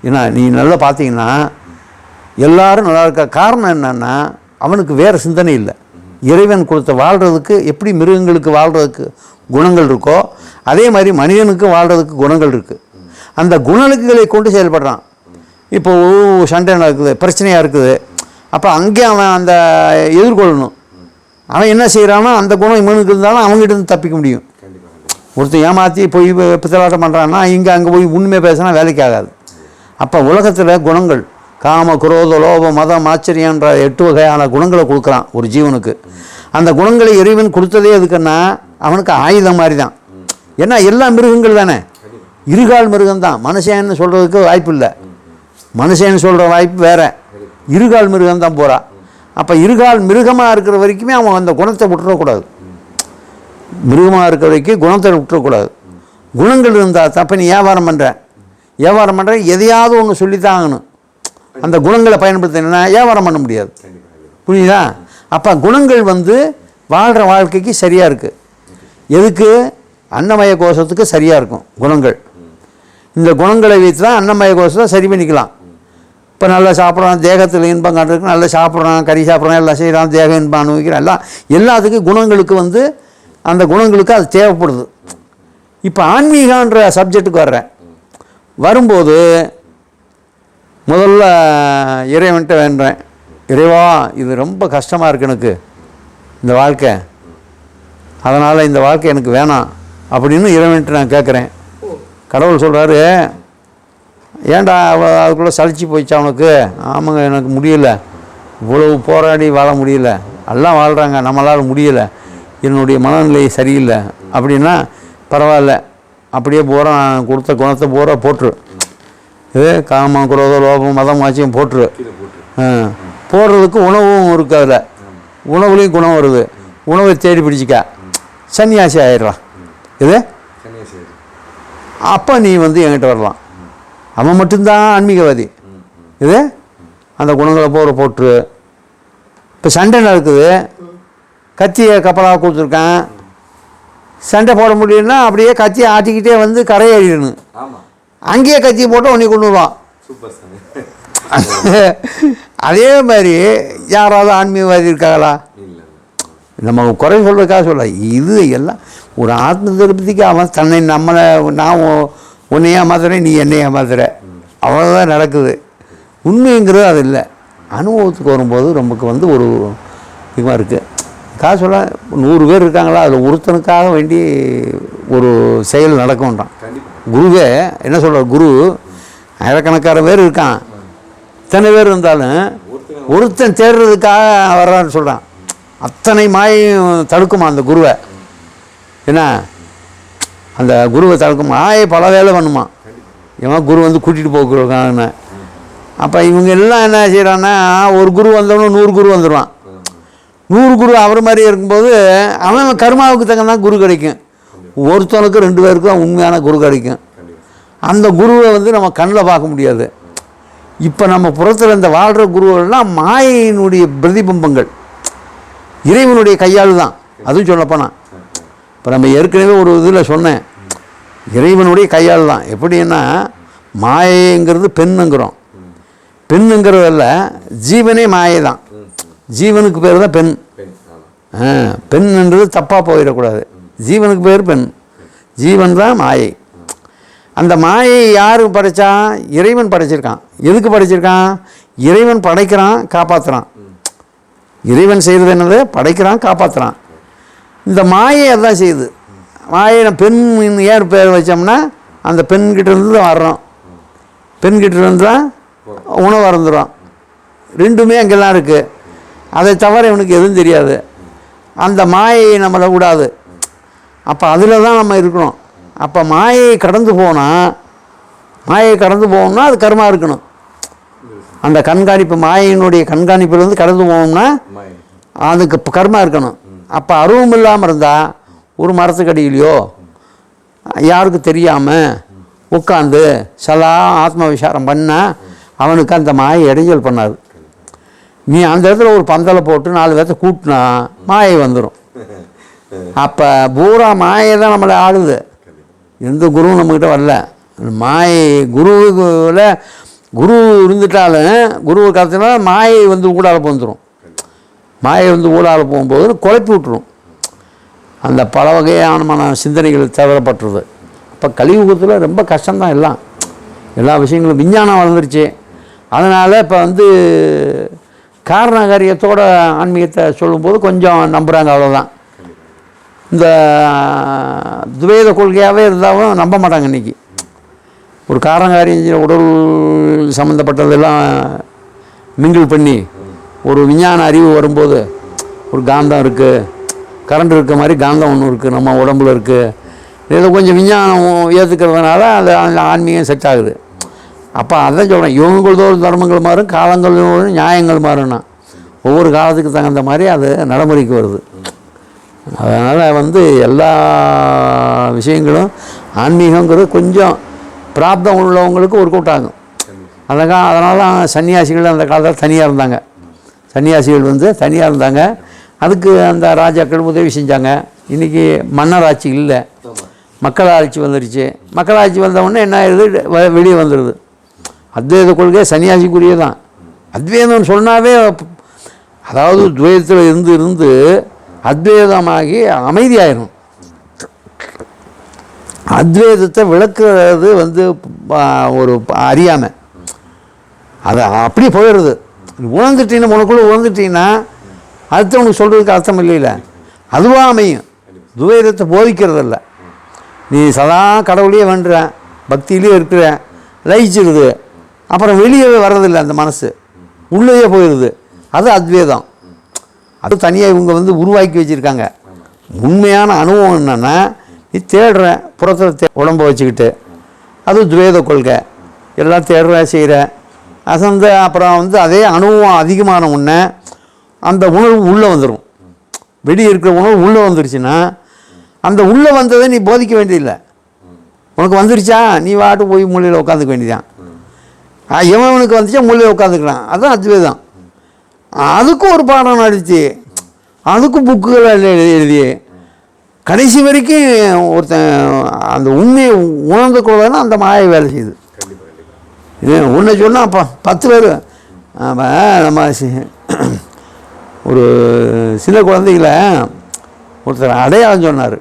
ஏன்னா நீ நல்லா பார்த்தீங்கன்னா எல்லாரும் நல்லா இருக்கா. காரணம் என்னன்னா, அவனுக்கு வேறு சிந்தனை இல்லை. இறைவன் கொடுத்த வாழ்கிறதுக்கு எப்படி மிருகங்களுக்கு வாழ்கிறதுக்கு குணங்கள் இருக்கோ அதே மாதிரி மனிதனுக்கு வாழ்கிறதுக்கு குணங்கள் இருக்குது. அந்த குணங்களை கொண்டு செயல்படுறான். இப்போ சண்டை நடக்குது, பிரச்சனையாக இருக்குது, அப்போ அங்கே அவன் அந்த எதிர்கொள்ளணும். அவன் என்ன செய்கிறானோ அந்த குணம் இவனுக்கு இருந்தாலும் அவங்ககிட்ட இருந்து தப்பிக்க முடியும். ஒருத்தர் ஏமாற்றி போய் பித்தலாட்டம் பண்ணுறான்னா அங்கே போய் உண்மை பேசினா வேலைக்கு ஆகாது. அப்போ உலகத்தில் குணங்கள் காம, குரோத, லோபம், மதம், ஆச்சரியன்ற 8 வகையான குணங்களை கொடுக்குறான் ஒரு ஜீவனுக்கு. அந்த குணங்களை இறைவன் கொடுத்ததே எதுக்குன்னா அவனுக்கு ஆயுதம் மாதிரி தான். ஏன்னா எல்லா மிருகங்கள் தானே, இருகால் மிருகம்தான். மனுஷன்னு சொல்கிறதுக்கு வாய்ப்பு இல்லை, மனுஷன்னு சொல்கிற வாய்ப்பு வேறு. இருகால் மிருகம்தான் போகிறா. அப்போ இருகால் மிருகமாக இருக்கிற வரைக்குமே அவன் அந்த குணத்தை விட்டுறக்கூடாது. மிருகமாக இருக்கிற வரைக்கும் குணத்தை விட்டுறக்கூடாது. குணங்கள் இருந்தால் தப்ப நீ வியாபாரம் பண்ணுற எதையாவது ஒன்று சொல்லித்தான் ஆகணும். அந்த குணங்களை பயன்படுத்தினா வியாபாரம் பண்ண முடியாது, புரியுதா? அப்போ குணங்கள் வந்து வாழ்கிற வாழ்க்கைக்கு சரியாக இருக்குது. எதுக்கு? அன்னமய கோஷத்துக்கு சரியாக இருக்கும் குணங்கள். இந்த குணங்களை வைத்து தான் அன்னமய கோஷத்தை சரி பண்ணிக்கலாம். இப்போ நல்லா சாப்பிட்றான், தேகத்தில் இன்பம் காட்டுறதுக்கு நல்லா சாப்பிட்றான், கறி சாப்பிட்றான், எல்லாம் செய்கிறான், தேக இன்பம் அனுபவிக்கிறான், எல்லாத்துக்கும் குணங்களுக்கு வந்து அந்த குணங்களுக்கு அது தேவைப்படுது. இப்போ ஆன்மீகன்ற சப்ஜெக்டுக்கு வரும்போது முதல்ல இறைவன்கிட்ட வேண்டுறேன், இறைவா இது ரொம்ப கஷ்டமாக இருக்குது எனக்கு இந்த வாழ்க்கை, அதனால் இந்த வாழ்க்கை எனக்கு வேணாம் அப்படின்னு இறைவன்கிட்ட நான் கேட்குறேன். கடவுள் சொல்கிறாரு, ஏன்டா அதுக்குள்ளே சலிச்சு போயிடுச்சா உனக்கு? ஆமாங்க, எனக்கு முடியலை, இவ்வளவு போராடி வாழ முடியல, எல்லாம் வாழ்கிறாங்க, நம்மளால் முடியலை, என்னுடைய மனநிலை சரியில்லை அப்படின்னா பரவாயில்ல, அப்படியே பூரா கொடுத்த குணத்தை பூரா போட்டுரு. இது காமம், குரோத, லோபம், மதம், ஆட்சியம் போட்டுரு. போடுறதுக்கு உணவும் இருக்குது, அதில் உணவுலேயும் குணம் வருது, உணவை தேடி பிடிச்சிக்க, சன்னியாசி ஆயிடுறான். இது அப்போ நீ வந்து என்கிட்ட வரலாம். அவன் மட்டும்தான் ஆன்மீகவாதி. இது அந்த குணங்களை போட்டுரு. இப்போ சண்டை நடக்குது, கத்தியை கப்பலாக கொடுத்துருக்கான், சண்டை போட முடியும்னா அப்படியே கத்தியை ஆட்டிக்கிட்டே வந்து கரையேறிடணும். அங்கேயே கத்தியை போட்டு உன்னை கொண்டு வருவான். அதே மாதிரி யாராவது ஆன்மீகவாதி இருக்காங்களா? இல்லை. நம்ம குறை சொல்கிறதுக்காக சொல்ல, இது எல்லாம் ஒரு ஆத்ம திருப்திக்கு அவன் தன்னை நம்மளை நான் உன்னை ஏமாத்துறேன், நீ என்னை ஏமாத்துற, அவ்வளோதான் நடக்குது. உண்மைங்கிறது அது இல்லை. அனுபவத்துக்கு வரும்போது நமக்கு வந்து ஒரு இதுவாக இருக்குது. காசு சொல்ல 100 பேர் இருக்காங்களா, அதில் ஒருத்தனுக்காக வேண்டி ஒரு செயல் நடக்கும்ன்றான். குருவே என்ன சொல்கிற, குரு ஆயிரக்கணக்கான பேர் இருக்கான், இத்தனை பேர் இருந்தாலும் ஒருத்தன் தேடுறதுக்காக வர்றான்னு சொல்கிறான். அத்தனை மாயையும் தடுக்குமா அந்த குருவை? என்ன அந்த குருவை தடுக்குமா? பல வேலை பண்ணுமா இவன் குரு வந்து கூட்டிகிட்டு போகிறான்னு. அப்போ இவங்க எல்லாம் என்ன செய்கிறான்னா, ஒரு குரு வந்தவனும் 100 குரு வந்துடுவான். 100 குரு அவர் மாதிரி இருக்கும்போது அவன் கர்மாவுக்கு தகுந்தான் குரு கிடைக்கும். ஒருத்தனுக்கு 2 பேருக்கு தான் உண்மையான குரு கிடைக்கும். அந்த குருவை வந்து நம்ம கண்ணில் பார்க்க முடியாது. இப்போ நம்ம புறத்தில் இந்த வாழ்கிற குருவெல்லாம் மாயினுடைய பிரதிபிம்பங்கள், இறைவனுடைய கையால் தான். அதுவும் சொல்லப்போனால் இப்போ நம்ம ஏற்கனவே ஒரு இதில் சொன்னேன், இறைவனுடைய கையால் தான். எப்படின்னா மாயைங்கிறது பெண்ணுங்கிறோம். பெண்ணுங்கிறதல்ல, ஜீவனே மாயை தான். ஜீவனுக்கு பேர் தான் பெண். பெண்ன்றது தப்பாக போயிடக்கூடாது. ஜீவனுக்கு பேர் பெண், ஜீவன் தான் மாயை. அந்த மாயை யார் படைச்சா? இறைவன் படைச்சிருக்கான். எதுக்கு படைச்சிருக்கான்? இறைவன் படைக்கிறான், காப்பாற்றுறான். இறைவன் செய்கிறது என்னது? படைக்கிறான், காப்பாற்றுறான். இந்த மாயை அதான் செய்யுது. மாயை பெண் ஏன் பேர் வச்சோம்னா அந்த பெண்கிட்ட இருந்து தான் வர்றோம். பெண்கிட்ட இருந்து தான் உணவு அருந்துடும். ரெண்டுமே அங்கெல்லாம் இருக்குது. அதை தவிர இவனுக்கு எதுவும் தெரியாது. அந்த மாயை நம்மளை விடாது. அப்போ அதில் தான் நம்ம இருக்கணும். அப்போ மாயை கடந்து போகணும்னா அது கர்மா இருக்கணும். அந்த கண்காணிப்பு, மாயினுடைய கண்காணிப்புலேருந்து கடந்து போகணும்னா அதுக்கு கர்மா இருக்கணும். அப்போ அருவம் இல்லாமல் இருந்தால் ஒரு மரத்துக்கடியிலையோ யாருக்கு தெரியாமல் உட்காந்து சலா ஆத்ம விசாரம் பண்ணால் அவனுக்கு அந்த மாயை இடைஞ்சல் பண்ணாது. நீ அந்த இடத்துல ஒரு பந்தலை போட்டு 4 பேர்த்த கூட்டினா மாயை வந்துடும். அப்போ பூரா மாயை தான் நம்மளை ஆடுது. எந்த குருவும் நம்மக்கிட்ட வரல. மாயை குருவில் குரு இருந்துட்டாலும் குருவை காத்தினா மாயை வந்து ஊடால போந்துடும். மாயை வந்து ஊடால போகும்போது குழப்பி விட்டுரும். அந்த பல வகையான சிந்தனைகள் தவறப்பட்டுருது. இப்போ கலியுகத்தில் ரொம்ப கஷ்டம்தான். எல்லா விஷயங்களும் விஞ்ஞானம் வளர்ந்துருச்சு. அதனால் இப்போ வந்து காரணகாரியத்தோட ஆன்மீகத்தை சொல்லும்போது கொஞ்சம் நம்புகிறாங்க, அவ்வளோதான். இந்த துவைத கொள்கையாகவே இருந்தாலும் நம்ப மாட்டாங்க. இன்றைக்கி ஒரு காரணகாரியம் உடல் சம்மந்தப்பட்டதெல்லாம் மிங்கிள் பண்ணி ஒரு விஞ்ஞான அறிவு வரும்போது ஒரு காந்தம் இருக்குது, கரண்ட் இருக்க மாதிரி காந்தம் ஒன்று இருக்குது நம்ம உடம்புல இருக்குது. இதை கொஞ்சம் விஞ்ஞானம் ஏற்றுக்கிறதுனால அது ஆன்மீகம் செட் ஆகுது. அப்போ அதான் சொல்கிறேன், யோகங்கள்தோறும் தர்மங்கள் மாறும், காலங்களோடு நியாயங்கள் மாறும்னா ஒவ்வொரு காலத்துக்கு தகுந்த மாதிரி அது நடைமுறைக்கு வருது. அதனால் வந்து எல்லா விஷயங்களும் ஆன்மீகங்கிறது கொஞ்சம் பிராப்தம் உள்ளவங்களுக்கு ஒர்க் அவுட் ஆகும். அதனால சன்னியாசிகள் அந்த காலத்தில் தனியாக இருந்தாங்க. சன்னியாசிகள் வந்து தனியாக இருந்தாங்க. அதுக்கு அந்த ராஜாக்கள் உதவி செஞ்சாங்க. இன்றைக்கி மன்னர் ஆட்சி இல்லை, மக்களாட்சி வந்துடுச்சு. மக்களாட்சி வந்தவுடனே என்ன ஆயிடுது, வெளியே வந்துடுது. அத்வைத கொள்கை சன்னியாசிக்குரிய தான். அத்வைதம்னு சொன்னாவே அதாவது துவைதத்தில் இருந்து அத்வைதமாகி அமைதியாயிரும். அத்வைதத்தை விளக்குறது வந்து ஒரு அறியாமல் அதை அப்படியே போயிடுறது. உணர்ந்துட்டீங்கன்னா உனக்குள்ளே உணர்ந்துட்டீங்கன்னா அடுத்தவனுக்கு சொல்கிறதுக்கு அர்த்தம் இல்லைல்ல, அதுவாக அமையும். துவைதத்தை போதிக்கிறதில்ல. நீ சதா கடவுளையே வேண்டுற, பக்தியிலே இருக்கிற, லயிச்சிருது, அப்புறம் வெளியே வர்றதில்லை, அந்த மனசு உள்ளேயே போயிடுது. அது அத்வைதம். அது தனியாக இவங்க வந்து உருவாக்கி வச்சுருக்காங்க. உண்மையான அனுபவம் என்னென்னா, நீ தேடுற புறத்தில் உடம்பை வச்சுக்கிட்டு, அது துவைத கொள்கை. எல்லாம் தேடுற செய்கிற அசந்த அப்புறம் வந்து அதே அனுபவம் அதிகமான உடனே அந்த உணர்வு உள்ளே வந்துடும். வெளியே இருக்கிற உணர்வு உள்ளே வந்துருச்சுன்னா அந்த உள்ளே வந்ததை நீ போதிக்க வேண்டியதில்லை. உனக்கு வந்துருச்சா, நீ வாட்டு போய் மூலையில் உட்காந்துக்க வேண்டியதான். எவனுக்கு வந்துச்சா மூலையில் உட்காந்துக்கலாம். அதுதான் அத்வைதம். அதுக்கும் ஒரு பாடம் நடிச்சு, அதுக்கும் புக்குகள் எழுதி கடைசி வரைக்கும் ஒருத்தன் அந்த உண்மையை உணர்ந்து கொள்ளனா அந்த மாயை வேலை செய்யுது. இது ஒன்று சொன்னால் அப்போ 10 பேர் நம்ம ஒரு சில குழந்தைகளை ஒருத்தர் அடையாளம் சொன்னார்.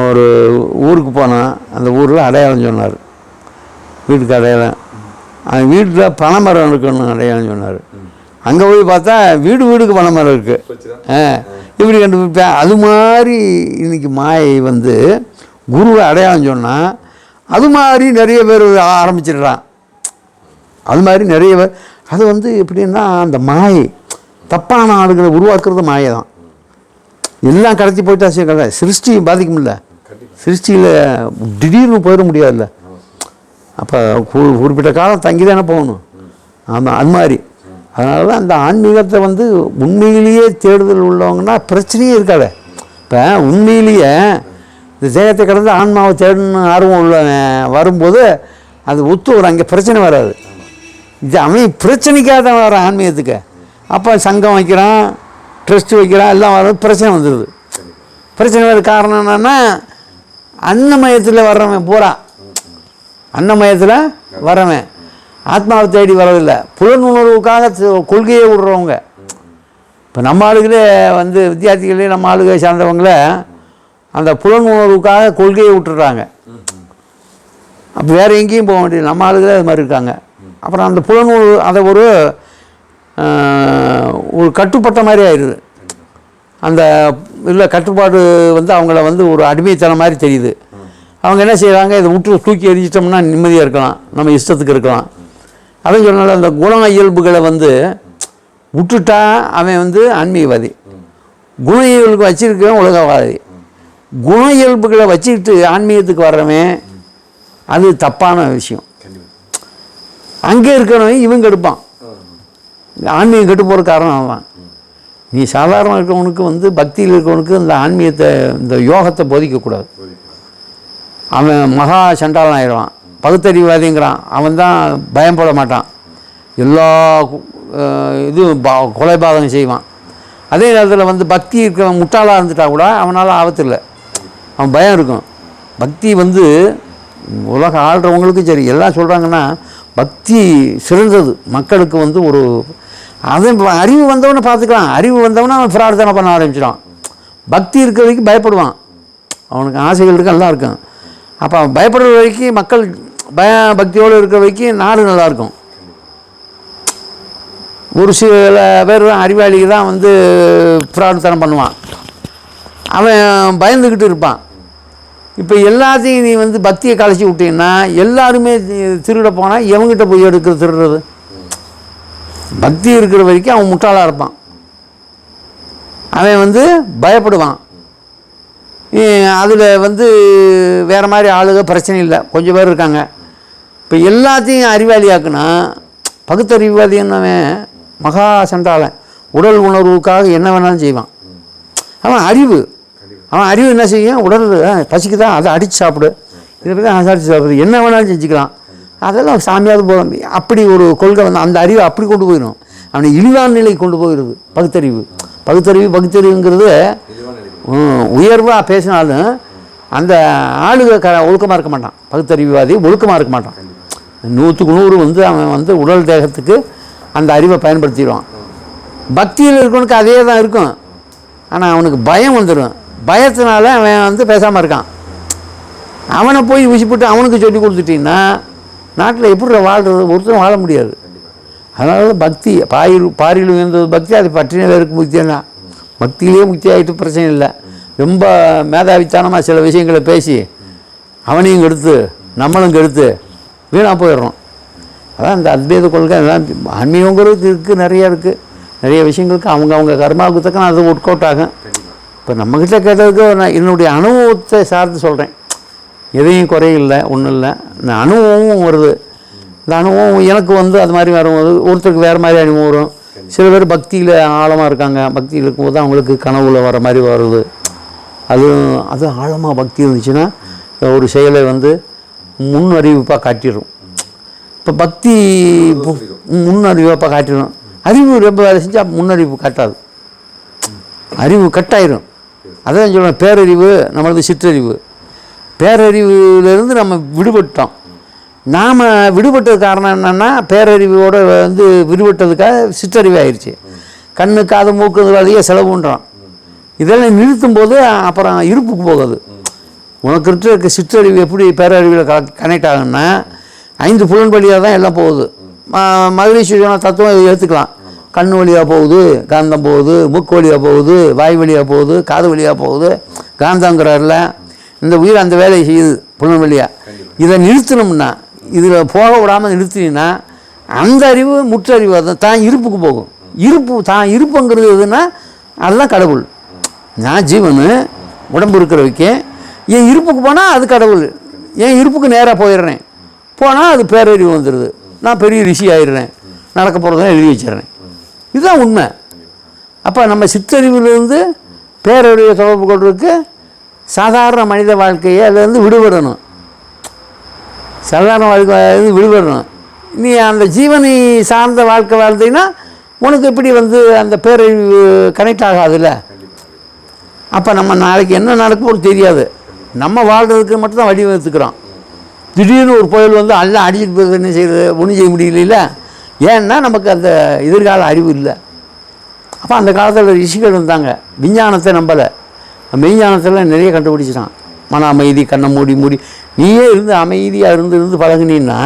ஒரு ஊருக்கு போனால் அந்த ஊரில் அடையாளம் சொன்னார், வீட்டுக்கு அடையாளம். வீட்டில் பனைமரம் இருக்குன்னு அடையாளம் சொன்னார். அங்கே போய் பார்த்தா வீடுக்கு பனைமரம் இருக்குது. இப்படி கண்டுபிடிப்பேன். அது மாதிரி இன்றைக்கி மாயை வந்து குருவை அடையாளம் சொன்னால் அது மாதிரி நிறைய பேர் ஆரம்பிச்சிடுறான். அது மாதிரி நிறைய பேர் அது வந்து எப்படின்னா அந்த மாயை தப்பான ஆளுகளை உருவாக்குறது மாயை தான். எல்லாம் கடத்தி போயிட்டா கதை சிருஷ்டி பாதிக்கும்ல. சிருஷ்டியில் திடீர்னு போயிட முடியாதுல்ல. அப்போ குறிப்பிட்ட காலம் தங்கி தானே போகணும். ஆமாம், அது மாதிரி. அதனால தான் அந்த ஆன்மீகத்தை வந்து உண்மையிலேயே தேடுதல் உள்ளவங்கன்னா பிரச்சனையே இருக்காது. இப்போ உண்மையிலேயே இந்த தேகத்தை கடந்து ஆன்மாவை தேடணும்னு ஆர்வம் உள்ள வரும்போது அது ஒத்து வரும், அங்கே பிரச்சனை வராது. இது அவன் பிரச்சனைக்காக தான் வர ஆன்மீகத்துக்கு. அப்போ சங்கம் வைக்கிறான், ட்ரஸ்ட்டு வைக்கிறான், எல்லாம் வர பிரச்சனை வந்துடுது. பிரச்சனை வர காரணம் என்னென்னா அன்னமயத்தில் வர்றவன் பூரா அன்னமயத்தில் வர்றவன் ஆத்மாவை தேடி வரதில்லை, புலனுணர்வுக்காக கொள்கையை விடுறவங்க. இப்போ நம்ம ஆளுகளே வந்து வித்தியார்த்திகளே நம்ம ஆளுகை சார்ந்தவங்கள அந்த புலனுணர்வுக்காக கொள்கையை விட்டுறாங்க. அப்போ வேறு எங்கேயும் போக வேண்டியது, நம்ம ஆளுகளே அது மாதிரி இருக்காங்க. அப்புறம் அந்த புலனுணர்வு அதை ஒரு கட்டுப்பட்ட மாதிரி ஆயிடுது. அந்த இல்லை கட்டுப்பாடு வந்து அவங்கள வந்து ஒரு அடிமைத்தனம் மாதிரி தெரியுது. அவங்க என்ன செய்கிறாங்க, இதை விட்டு தூக்கி எரிஞ்சிட்டோம்னா நிம்மதியாக இருக்கலாம், நம்ம இஷ்டத்துக்கு இருக்கலாம். அதான் சொன்னால அந்த குண இயல்புகளை வந்து விட்டுட்டா அவன் வந்து ஆன்மீகவாதி, குண இயல்புக்கு வச்சிருக்கவன் உலகவாதி. குண இயல்புகளை வச்சுக்கிட்டு ஆன்மீகத்துக்கு வர்றவன் அது தப்பான விஷயம். அங்கே இருக்கிறவன் இவன் கெடுப்பான், ஆன்மீகம் கெட்டு போகிற காரணம் அவன். நீ சாதாரண இருக்கிறவனுக்கு வந்து பக்தியில் இருக்கிறவனுக்கு இந்த ஆன்மீகத்தை இந்த யோகத்தை போதிக்கக்கூடாது. அவன் மகா சண்டாளன் ஆயிடுவான், பகுத்தறிவாதிங்கிறான். அவன் தான் பயம் போட மாட்டான், எல்லா இதுவும் கொலைபாதகம் செய்வான். அதே நேரத்தில் வந்து பக்தி இருக்கிறவன் முட்டாளாக இருந்துட்டா கூட அவனால் ஆபத்தில்லை, அவன் பயம் இருக்கும். பக்தி வந்து உலகம் ஆள்றவங்களுக்கும் சரி எல்லாம் சொல்கிறாங்கன்னா பக்தி சிறந்தது. மக்களுக்கு வந்து ஒரு அது அறிவு வந்தவனை பார்த்துக்கலாம், அறிவு வந்தவனை அவன் ஃப்ராடு தானே பண்ண ஆரம்பிச்சிடான். பக்தி இருக்கிற வரைக்கும் பயப்படுவான், அவனுக்கு ஆசைகள் இருக்கு, எல்லாம் இருக்கும். அப்போ அவன் பயப்படுற வரைக்கும் மக்கள் பக்தியோடு இருக்கிற வரைக்கும் நாடு நல்லாயிருக்கும். ஒரு சில பேர் அறிவாளிக்கு தான் வந்து ஃப்ராடு தனம் பண்ணுவான், அவன் பயந்துக்கிட்டு இருப்பான். இப்போ எல்லாத்தையும் நீ வந்து பக்தியை கலைச்சி விட்டீங்கன்னா எல்லாருமே திருட போனால் எவங்கிட்ட போய் திருடுறது? பக்தி இருக்கிற வரைக்கும் அவன் முட்டாளாக இருப்பான், அவன் வந்து பயப்படுவான். அதில் வந்து வேறு மாதிரி ஆளுக பிரச்சனை இல்லை, கொஞ்சம் பேர் இருக்காங்க. இப்போ எல்லாத்தையும் அறிவாளியாக்குனா பகுத்தறிவாதின்னவன் மகா சண்டாளன், உடல் உணர்வுக்காக என்ன வேணாலும் செய்வான். அவன் அறிவு என்ன செய்யும், உடல் பசிக்குதான் அதை அடித்து சாப்பிடு, இதை பற்றி அடித்து சாப்பிடு, என்ன வேணாலும் செஞ்சுக்கலாம், அதெல்லாம் சாமியாவது போதும். அப்படி ஒரு கொள்கை வந்து அந்த அறிவை அப்படி கொண்டு போயிடும், அவனை இழிவான நிலை கொண்டு போயிடுது. பகுத்தறிவுங்கிறது உயர்வாக பேசினாலும் அந்த ஆளுக ஒழுக்கமாக இருக்க மாட்டான், பகுத்தறிவுவாதி ஒழுக்கமாக இருக்க மாட்டான். 100க்கு 100 வந்து அவன் வந்து உடல் தேகத்துக்கு அந்த அறிவை பயன்படுத்திடுவான். பக்தியில் இருக்கவனுக்கு அதே தான் இருக்கும், ஆனால் அவனுக்கு பயம் வந்துடும். பயத்தினால அவன் வந்து பேசாமல் இருக்கான். அவனை போய் ஊசிப்பட்டு அவனுக்கு சொல்லி கொடுத்துட்டீங்கன்னா நாட்டில் எப்படி வாழ்கிறது, ஒருத்தரும் வாழ முடியாது. அதனால பக்தி பாரியில் உயர்ந்தது பக்தி, அது பற்றினருக்கு முக்கியம். பக்தியிலே முக்தி ஆகிட்டு பிரச்சனை இல்லை. ரொம்ப மேதாவித்தனமாக சில விஷயங்களை பேசி அவனையும் கெடுத்து நம்மளும் கெடுத்து வீணாக போயிடுறோம். அதான் இந்த அத்வைத கொள்கை. அதெல்லாம் ஆன்மீகங்கிறது இருக்குது, நிறைய விஷயங்களுக்கு அவங்க கர்மாவுக்கு தக்க அது ஒர்க் அவுட் ஆகும். இப்போ நம்மக்கிட்ட கேட்டதுக்கு நான் என்னுடைய அனுபவத்தை சார்ந்து சொல்கிறேன், எதையும் குறையில்லை, ஒன்றும் இல்லை. இந்த அனுபவமும் வருது. இந்த அனுபவம் எனக்கு வந்து அது மாதிரி வரும்போது ஒருத்தருக்கு வேறு மாதிரி அனுபவம் வரும். சில பேர் பக்தியில் ஆழமாக இருக்காங்க, பக்தியில் இருக்கும்போது அவங்களுக்கு கனவுல வர மாதிரி வருது. அது ஆழமாக பக்தி இருந்துச்சுன்னா ஒரு செயலை வந்து முன் அறிவிப்பாக காட்டிடும். இப்போ பக்தி முன் அறிவிப்பாக காட்டிடும். அறிவு ரொம்ப வேலை செஞ்சால் முன்னறிவு காட்டாது, அறிவு கட்டாயிரும். அதான் சொல்லுவேன், பேரறிவு நம்மளது சிற்றறிவு. பேரறிவுலேருந்து நம்ம விடுபட்டோம். நாம் விடுபட்டது காரணம் என்னென்னா பேரறிவோடு வந்து விடுபட்டதுக்காக சிற்றறிவு ஆயிடுச்சு. கண்ணு காது மூக்கு அதிக செலவு பண்ணுறோம். இதெல்லாம் நிறுத்தும் போது அப்புறம் இருப்புக்கு போகுது. உனக்கு இருக்க சிற்றறிவு எப்படி பேரறிவில் கனெக்ட் ஆகுன்னா 5 புலன் வழியாக தான் எல்லாம் போகுது. மகிழ்ச்சியான தத்துவம் இதை எடுத்துக்கலாம். கண் வழியாக போகுது காந்தம், போகுது மூக்கு வழியாக போகுது, வாய் வழியாக போகுது, காது வழியாக போகுது. காந்தங்கிறாரில் இந்த உயிர் அந்த வேலையை செய்யுது புலன் வழியாக. இதை நிறுத்தணும்னா, இதில் போக விடாமல் நிறுத்தினா அந்த அறிவு முற்றறிவு தான் இருப்புக்கு போகும். தான் இருப்புங்கிறது எதுன்னா அதுதான் கடவுள். நான் ஜீவன் உடம்பு இருக்கிறவைக்கு என் இருப்புக்கு போனால் அது கடவுள். என் இருப்புக்கு நேராக போயிடுறேன், போனால் அது பேரறிவு வந்துடுது. நான் பெரிய ரிஷி ஆயிடுறேன், நடக்க போகிறதான் எழுதி வச்சிடுறேன். இதுதான் உண்மை. அப்போ நம்ம சிற்றறிவிலிருந்து பேரறிவை தொடர்பு கொள்றதுக்கு சாதாரண மனித வாழ்க்கையை அதுலேருந்து விடுபடணும். சாதாரண வாழ்க்கையிலேருந்து விடுபடணும். நீ அந்த ஜீவனை சார்ந்த வாழ்க்கை வாழ்ந்தீங்கன்னா உனக்கு எப்படி வந்து அந்த பேரறிவு கனெக்ட் ஆகாதுல்ல. அப்போ நம்ம நாளைக்கு என்ன நடக்கும் தெரியாது. நம்ம வாழ்கிறதுக்கு மட்டும்தான் வடிவமைத்துக்கிறோம். திடீர்னு ஒரு புயல் வந்து எல்லாம் அடிச்சுட்டு போய் என்ன செய்யுது, ஒன்றும் செய்ய முடியல. ஏன்னா நமக்கு அந்த எதிர்கால அறிவு இல்லை. அப்போ அந்த காலத்தில் ரிஷிகள் இருந்தாங்க, விஞ்ஞானத்தை நம்பலை, மெய்ஞானத்தில் நிறைய கண்டுபிடிச்சிட்டான். மன அமைதி, கண்ணை மூடி நீயே இருந்து அமைதியாக இருந்து பழகினீன்னா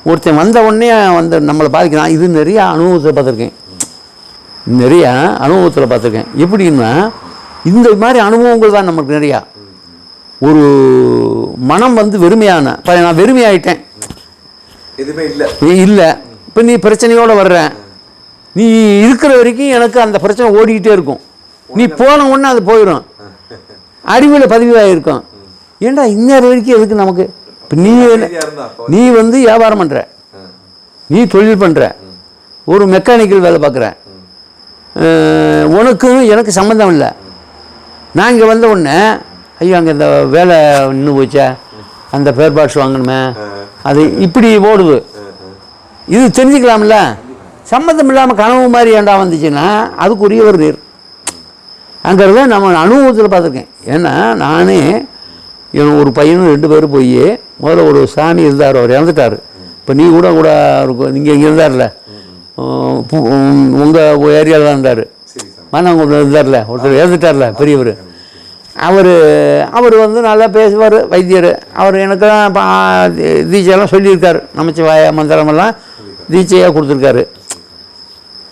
ஒருத்தன் வந்த உடனே வந்து நம்மளை பாதிக்கிறான். இது நிறைய அனுபவத்தில் பார்த்துருக்கேன். எப்படின்னா இந்த மாதிரி அனுபவங்கள் தான் நமக்கு நிறையா. ஒரு மனம் வந்து வெறுமையான, இப்போ நான் வெறுமையாயிட்டேன், எதுவுமே இல்லை. இப்போ நீ பிரச்சனையோடு வர்ற, நீ இருக்கிற வரைக்கும் எனக்கு அந்த பிரச்சனை ஓடிக்கிட்டே இருக்கும். நீ போன உடனே அது போயிடும், அறிவில் பதிவாகிருக்கும். ஏன்டா இந்நேரம் வரைக்கும் எதுக்கு நமக்கு? இப்போ நீ வந்து வியாபாரம் பண்ணுற, நீ தொழில் பண்ணுற, ஒரு மெக்கானிக்கல் வேலை பார்க்குற, உனக்கும் எனக்கு சம்மந்தம் இல்லை. நான் இங்கே வந்த உடனே ஐயோ அங்கே இந்த வேலை நின்று போச்சா, அந்த பேர் பார்ட்ஸ் வாங்கணுமே, அது இப்படி ஓடுது. இது தெரிஞ்சுக்கலாம்ல. சம்மந்தம் இல்லாமல் கனவு மாதிரி ஏண்டா வந்துச்சுன்னா அதுக்குரிய ஒரு நீர் அங்கிறத நம்ம அனுபவத்தில் பார்த்துருக்கேன். ஏன்னா நானே ஒரு பையனும் 2 பேரும் போய் முதல்ல ஒரு சாமி இருந்தார், அவர் இறந்துட்டார். இப்போ நீ கூட இருக்கும், நீங்கள் இங்கே இருந்தார்ல, உங்கள் ஏரியாவில் தான் இருந்தார், மன்னவங்க இருந்தார்ல, ஒருத்தர் இறந்துட்டார்ல பெரியவர். அவர் வந்து நல்லா பேசுவார், வைத்தியர். அவர் எனக்கு தான் தீட்சையெல்லாம் சொல்லியிருக்கார், நமச்சிவாய மந்திரமெல்லாம் தீட்சையாக கொடுத்துருக்காரு.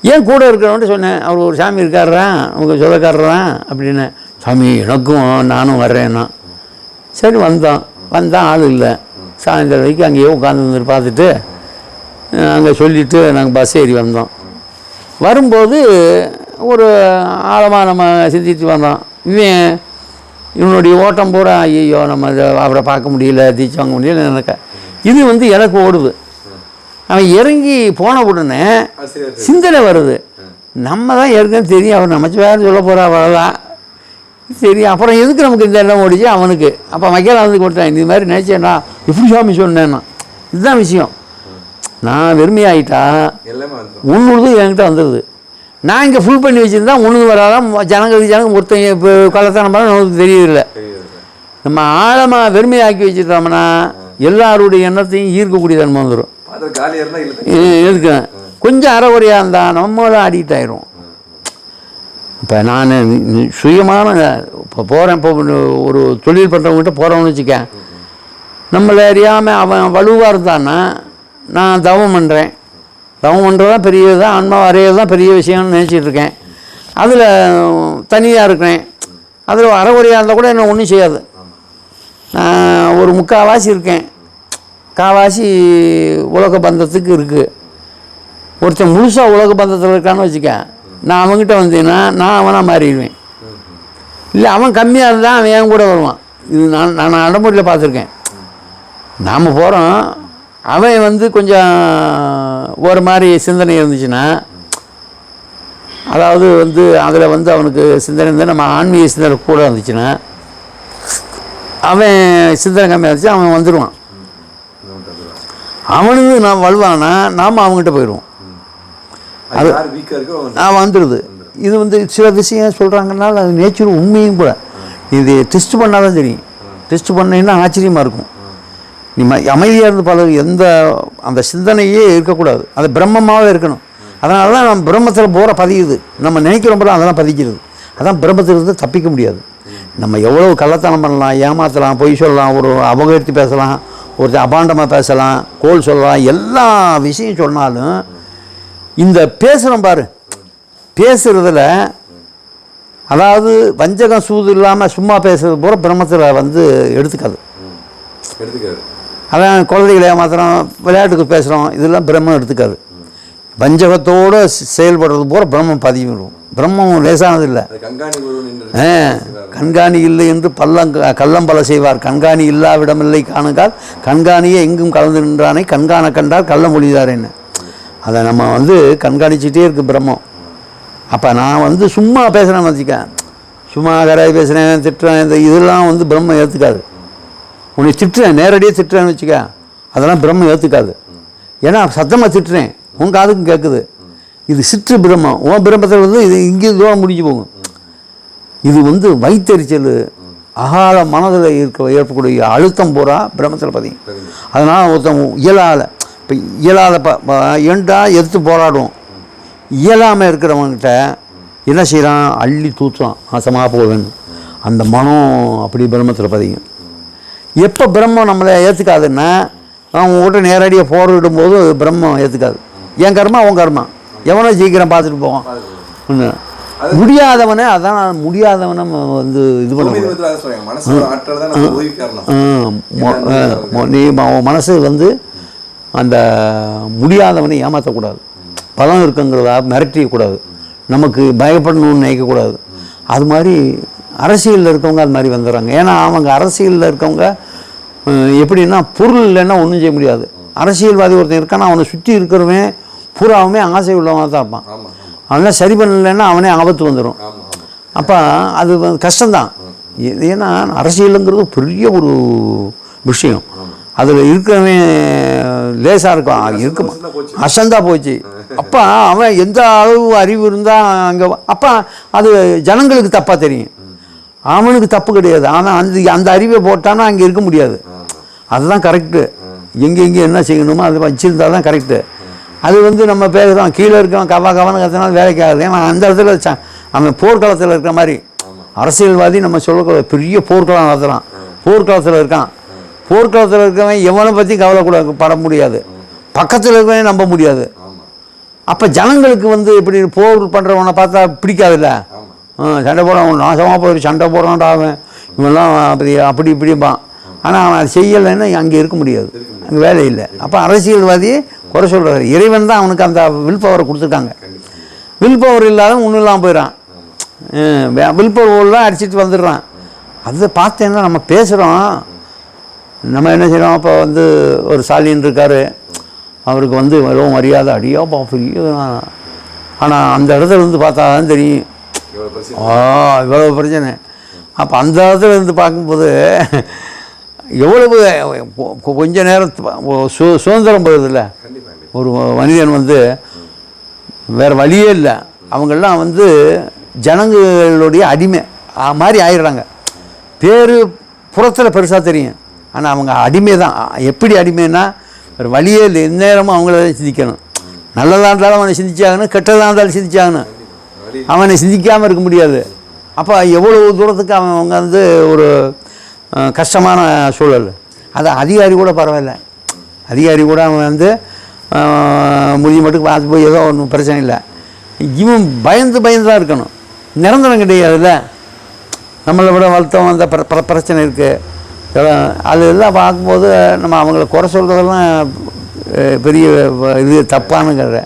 ஏன் கூட இருக்கிறவன்ட்டு சொன்னேன், அவர் ஒரு சாமி இருக்காரா, உங்கள் சொந்தக்காரரான் அப்படின்னு. சாமி எனக்கும் நானும் வர்றேன்னா. சரி வந்தான் ஆள் இல்லை. சாயந்தரம் வரைக்கும் அங்கேயே உட்காந்து வந்துட்டு பார்த்துட்டு அங்கே சொல்லிவிட்டு நாங்கள் பஸ் ஏறி வந்தோம். வரும்போது ஒரு ஆழமாக நம்ம சிந்தித்து வந்தோம். இவனுடைய ஓட்டம் பூரா ஐயோ நம்ம அவரை பார்க்க முடியல, தீட்சை வாங்க முடியல எனக்கு. இது வந்து எனக்கு ஓடுது. அவன் இறங்கி போன உடனே சிந்தனை வருது, நம்ம தான் ஏற்கனவே தெரியும் அவர் நமச்சு வேறு சொல்ல போகிறா அவ்வளோதான் சரி. அப்புறம் எதுக்கு நமக்கு இந்த எல்லாம் ஓடிச்சு அவனுக்கு. அப்போ மக்கள் வந்து கொடுத்தேன், இது மாதிரி நினச்சேன்டா எப்படி சாமி சொன்னேன்னா. இதுதான் விஷயம். நான் வெறுமையாயிட்டா உன்னுது என்கிட்ட வந்துடுது. நான் இங்கே ஃபுல் பண்ணி வச்சுருந்தா உணவு வராதான் ஜனங்களுக்கு ஒருத்தன் இப்போ கள்ளத்தனம் பண்ண நமக்கு தெரியல. நம்ம ஆழமாக வெறுமையாக்கி வச்சுட்டோம்னா எல்லாருடைய எண்ணத்தையும் ஈர்க்கக்கூடிய தன்மை வந்துடும். எதுக்கு கொஞ்சம் அறகுறையாக இருந்தால் நம்மளும் அடிக்ட் ஆயிரும். இப்போ நான் சுயமான இப்போ போகிறேன், இப்போ ஒரு தொழில் பண்ணுறவங்ககிட்ட போகிறவன்னு வச்சுக்க, நம்மளை அறியாமல் அவன் வலுவாக இருந்தான்னா நான் தவம் பண்ணுறேன், தவம் பண்ணுறது தான் பெரிய தான், ஆன்மா வரைகிறது தான் பெரிய விஷயம்னு நினச்சிட்ருக்கேன். அதில் தனியாக இருக்கிறேன், அதில் அறகுறையாக இருந்தால் கூட என்ன ஒன்றும் செய்யாது. நான் ஒரு முக்கால்வாசி இருக்கேன், கால்வாசி உலக பந்தத்துக்கு இருக்குது. ஒருத்தன் முழுசாக உலக பந்தத்தில் இருக்கான்னு வச்சுக்க, நான் அவங்ககிட்ட வந்தேன்னா நான் அவனாக மாறிடுவேன். இல்லை அவன் கம்மியாக இருந்தால் அவன் என் கூட வருவான். இது நான் நடைமுறையில் பார்த்துருக்கேன். நாம் போகிறோம், அவன் வந்து கொஞ்சம் ஒரு மாதிரி சிந்தனை இருந்துச்சுன்னா, அதாவது வந்து அதில் வந்து அவனுக்கு சிந்தனை இருந்தால் நம்ம ஆன்மீக சிந்தனை கூட இருந்துச்சுன்னா, அவன் சிந்தனை கம்மியாக இருந்துச்சு அவன் வந்துடுவான். அவனுக்கு நான் வலுவானா நாம் அவங்ககிட்ட போயிடுவோம். அது வந்துடுது. இது வந்து சில விஷயம் சொல்கிறாங்கனால அது நேச்சர் உண்மையும் கூட. இது டெஸ்ட் பண்ணால் தான் தெரியும். டெஸ்ட் பண்ணிங்கன்னா ஆச்சரியமாக இருக்கும். நீ அமைதியாக இருந்து பழகு. எந்த அந்த சிந்தனையே இருக்கக்கூடாது, அது பிரம்மமாகவே இருக்கணும். அதனால தான் நம்ம பிரம்மத்தில் போகிற பதியுது. நம்ம நினைக்கிறோம் போல அதெல்லாம் பதிக்கிறது. அதான் பிரம்மத்திலிருந்து தப்பிக்க முடியாது. நம்ம எவ்வளோ கள்ளத்தனம் பண்ணலாம், ஏமாற்றலாம், பொய் சொல்லலாம், ஒரு அபகரித்து பேசலாம், ஒரு அபாண்டமாக பேசலாம், கோல் சொல்லலாம், எல்லா விஷயம் சொன்னாலும் இந்த பேசுகிறோம் பாரு, பேசுகிறதுல அதாவது வஞ்சகம் சூது இல்லாமல் சும்மா பேசுகிறது போல பிரம்மத்தில் வந்து எடுத்துக்காது. அதான் குழந்தைகளை ஏமாத்துறோம், விளையாட்டுக்கு பேசுகிறோம், இதெல்லாம் பிரம்மம் எடுத்துக்காது. வஞ்சகத்தோடு செயல்படுறது போல பிரம்மம் பதிவிடும். பிரம்மம் லேசானது இல்லை. கண்காணி இல்லை என்று கள்ளம் பல செய்வார், கண்காணி இல்லாவிடமில்லை காணுகால், கண்காணியே எங்கும் கலந்து நின்றானே கண்காண கண்டால் கள்ள மொழிதாரேன்னு. அதை நம்ம வந்து கண்காணிச்சிட்டே இருக்கு பிரம்மம். அப்போ நான் வந்து சும்மா பேசுகிறேன்னு வச்சுக்க, சும்மா கராய் பேசுகிறேன், திட்டுறேன், இந்த இதெல்லாம் வந்து பிரம்மம் ஏற்றுக்காது. உன்னை திட்டுறேன், நேரடியாக திட்டுறேன்னு வச்சுக்க, அதெல்லாம் பிரம்மம் ஏற்றுக்காது. ஏன்னா சத்தமாக திட்டுறேன், உன் காதுக்கும் கேட்குது. இது சிற்று பிரம்மம். உன் பிரம்மத்தில் வந்து இது இங்கே தூரம் முடிஞ்சு போகும். இது வந்து வைத்தறிச்சல், அகால மனதில் ஏற்படக்கூடிய அழுத்தம் பூரா பிரம்மத்தில் பதியும். அதனால் ஒருத்தன் இயலாத, இப்போ இயலாத ஏண்டா எடுத்து போராடும். இயலாமல் இருக்கிறவங்கிட்ட என்ன செய்கிறான், அள்ளி தூத்துறான், நாசமாக போவேன்னு. அந்த மனம் அப்படி பிரம்மத்தில் பதியும். எப்போ பிரம்மம் நம்மளை ஏற்றுக்காதுன்னா, அவங்க கிட்ட நேரடியாக போரிடும்போது பிரம்மம் ஏற்றுக்காது. என் கர்மா உன் கர்மா, எவனோ சீக்கிரம் பார்த்துட்டு போவான். முடியாதவனே அதான் முடியாதவனை வந்து இது பண்ண நீ மனசு வந்து அந்த முடியாதவனை ஏமாற்றக்கூடாது, பலம் இருக்குங்கிறதா மிரட்டியக்கூடாது, நமக்கு பயப்படணும்னு நினைக்கக்கூடாது. அது மாதிரி அரசியலில் இருக்கவங்க அது மாதிரி வந்துடுறாங்க. ஏன்னா அவங்க அரசியலில் இருக்கவங்க எப்படின்னா பொருள் இல்லைன்னா ஒன்றும் செய்ய முடியாது. அரசியல்வாதி ஒருத்தன் இருக்கான்னா அவனை சுற்றி இருக்கிறவன் பூராவுமே ஆசை உள்ளவனாக தான் இருப்பான். அவனை சரி பண்ணலைன்னா அவனே ஆபத்து வந்துடும். அப்போ அது கஷ்டம்தான். ஏன்னா அரசியலுங்கிறது பெரிய ஒரு விஷயம். அதில் இருக்கிறவன் லேசாக இருக்கும், இருக்கும் அசந்தா போச்சு. அப்போ அவன் எந்த அளவு அறிவு இருந்தால் அங்கே அப்போ அது ஜனங்களுக்கு தப்பாக தெரியும். அவனுக்கு தப்பு கிடையாது, ஆனால் அந்த அறிவை போட்டான்னா அங்கே இருக்க முடியாது. அதுதான் கரெக்டு. எங்கே என்ன செய்யணுமோ அதை வச்சுருந்தா தான் கரெக்டு. அது வந்து நம்ம பேசுகிறோம், கீழே இருக்கவன் கவனம் கற்றுனாலும் வேலைக்கு ஆகுது. ஏன்னா அந்த இடத்துல அவன் போர்க்களத்தில் இருக்கிற மாதிரி அரசியல்வாதி நம்ம சொல்ல பெரிய போர்க்களம் நடத்துகிறான், போர்க்களத்தில் இருக்கான். போர்க்களத்தில் இருக்கவன் எவனை பற்றி கவலைப்பட முடியாது, பக்கத்தில் இருக்கவனே நம்ப முடியாது. அப்போ ஜனங்களுக்கு வந்து இப்படி போர் பண்ணுறவனை பார்த்தா பிடிக்காதுல்ல. சண்டை போடுறான், நாசமாக போய் சண்டை போடுறான்டா அவன், இவெல்லாம் அப்படி இப்படிப்பான். ஆனால் அவன் அதை செய்யலைன்னா அங்கே இருக்க முடியாது, அங்கே வேலை இல்லை. அப்போ அரசியல்வாதியை குறை சொல்கிறாரு. இறைவன் தான் அவனுக்கு அந்த வில் பவரை கொடுத்துருக்காங்க. வில் பவர் இல்லாத ஒன்றும் இல்லாமல் போயிடறான். வில் பவர்லாம் அடிச்சுட்டு வந்துடுறான். அதை பார்த்தேன்னா நம்ம பேசுகிறோம், நம்ம என்ன செய்கிறோம். அப்போ வந்து ஒரு ஸ்டாலின் இருக்கார், அவருக்கு வந்து எவ்வளோ மரியாதை, அடியோப்பா பெரிய. ஆனால் அந்த இடத்துல இருந்து பார்த்தா தான் தெரியும் இவ்வளோ பிரச்சனை. அப்போ அந்த இடத்துல இருந்து பார்க்கும்போது எவ்வளவு கொஞ்ச நேரம் சுதந்திரம் போகுதில்ல. ஒரு மனிதன் வந்து வேறு வழியே இல்லை, அவங்கெல்லாம் வந்து ஜனங்களுடைய அடிமை மாதிரி ஆயிடுறாங்க. பேர் புறத்தில் பெருசாக தெரியும், ஆனால் அவங்க அடிமை தான். எப்படி அடிமைன்னா ஒரு வழியே இல்லை, எந்நேரமும் அவங்கள சிந்திக்கணும். நல்லதாக இருந்தாலும் அவனை சிந்திச்சாகணும், கெட்டதாக இருந்தாலும் சிந்திச்சாகணும். அவனை சிந்திக்காமல் இருக்க முடியாது. அப்போ எவ்வளோ தூரத்துக்கு அவங்க வந்து ஒரு கஷ்டமான சூழல். அது அதிகாரி கூட பரவாயில்ல, அதிகாரி கூட அவன் வந்து முடிஞ்ச மட்டும் பார்த்து போய் ஏதோ ஒன்றும் பிரச்சனை இல்லை. இவன் பயந்து தான் இருக்கணும், நிரந்தரம் கிடையாதுல்ல. நம்மளை விட வளர்த்தவன் அந்த பிரச்சனை இருக்குது. அதெல்லாம் பார்க்கும்போது நம்ம அவங்கள குறை சொல்கிறதெல்லாம் பெரிய இது தப்பானுங்கிற